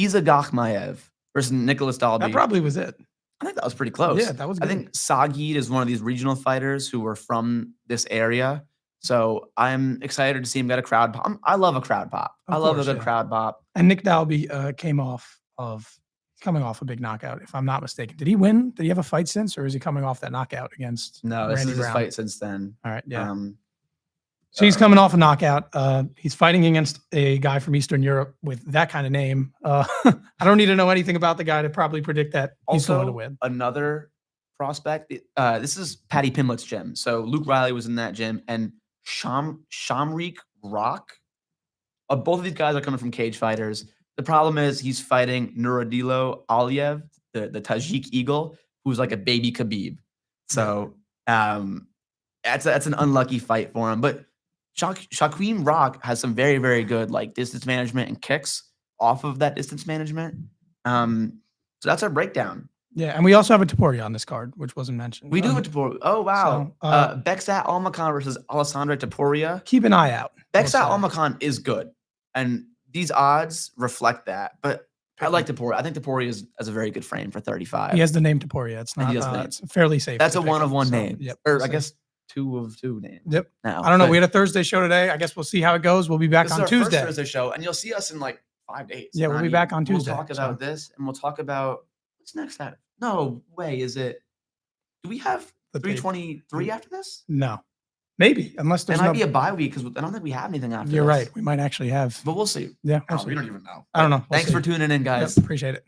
Izagakmaev versus Nicholas Dalby. That probably was it. I think that was pretty close. Yeah, that was I good. think Sagid is one of these regional fighters who were from this area. So I'm excited to see him get a crowd pop. I love a crowd pop. Of I love course, a good yeah. crowd pop. And Nick Dalby coming off a big knockout, if I'm not mistaken. Did he win? Did he have a fight since, or is he coming off that knockout against No, this Randy is his Brown? fight since then. All right, yeah. Um, So he's coming off a knockout. He's fighting against a guy from Eastern Europe with that kind of name. I don't need to know anything about the guy to probably predict that he's going to also, win. another prospect. This is Patty Pimlet's gym. So Luke Riley was in that gym, and Shamrik Rock. Both of these guys are coming from cage fighters. The problem is he's fighting Nuradilo Aliyev, the Tajik Eagle, who's like a baby Khabib. So that's an unlucky fight for him. But Shaquem Rock has some very, very good like distance management and kicks off of that distance management. So that's our breakdown. Yeah, and we also have a Taporia on this card, which wasn't mentioned. We do have a Taporia. Oh, wow. So, Bexat Almacan versus Alessandra Taporia. keep an eye out. we'll Bexat say. Almacan is good. And these odds reflect that. But I like Taporia. I think Taporia is a very good frame for 35. He has the name Taporia. It's And not. he has the name. It's fairly safe. That's to a pick one of up, one so, name. Yep. Or we'll I see. guess 2 of 2 names. Yep. Now, I don't know. but We had a Thursday show today. I guess we'll see how it goes. We'll be back this on is our Tuesday. First Thursday show, and you'll see us in like 5 days. Yeah, we'll And be back on We'll Tuesday, talk about this, and we'll talk about what's next. No way. Is it? Do we have The tape. 323 after this? No, maybe unless There there's might no. be a bye week because I don't think we have anything after. You're this. right. We might actually have. But we'll see. Yeah, we'll Oh, see. we don't even know. I don't know. We'll Thanks see. for tuning in, Yep, guys. appreciate it.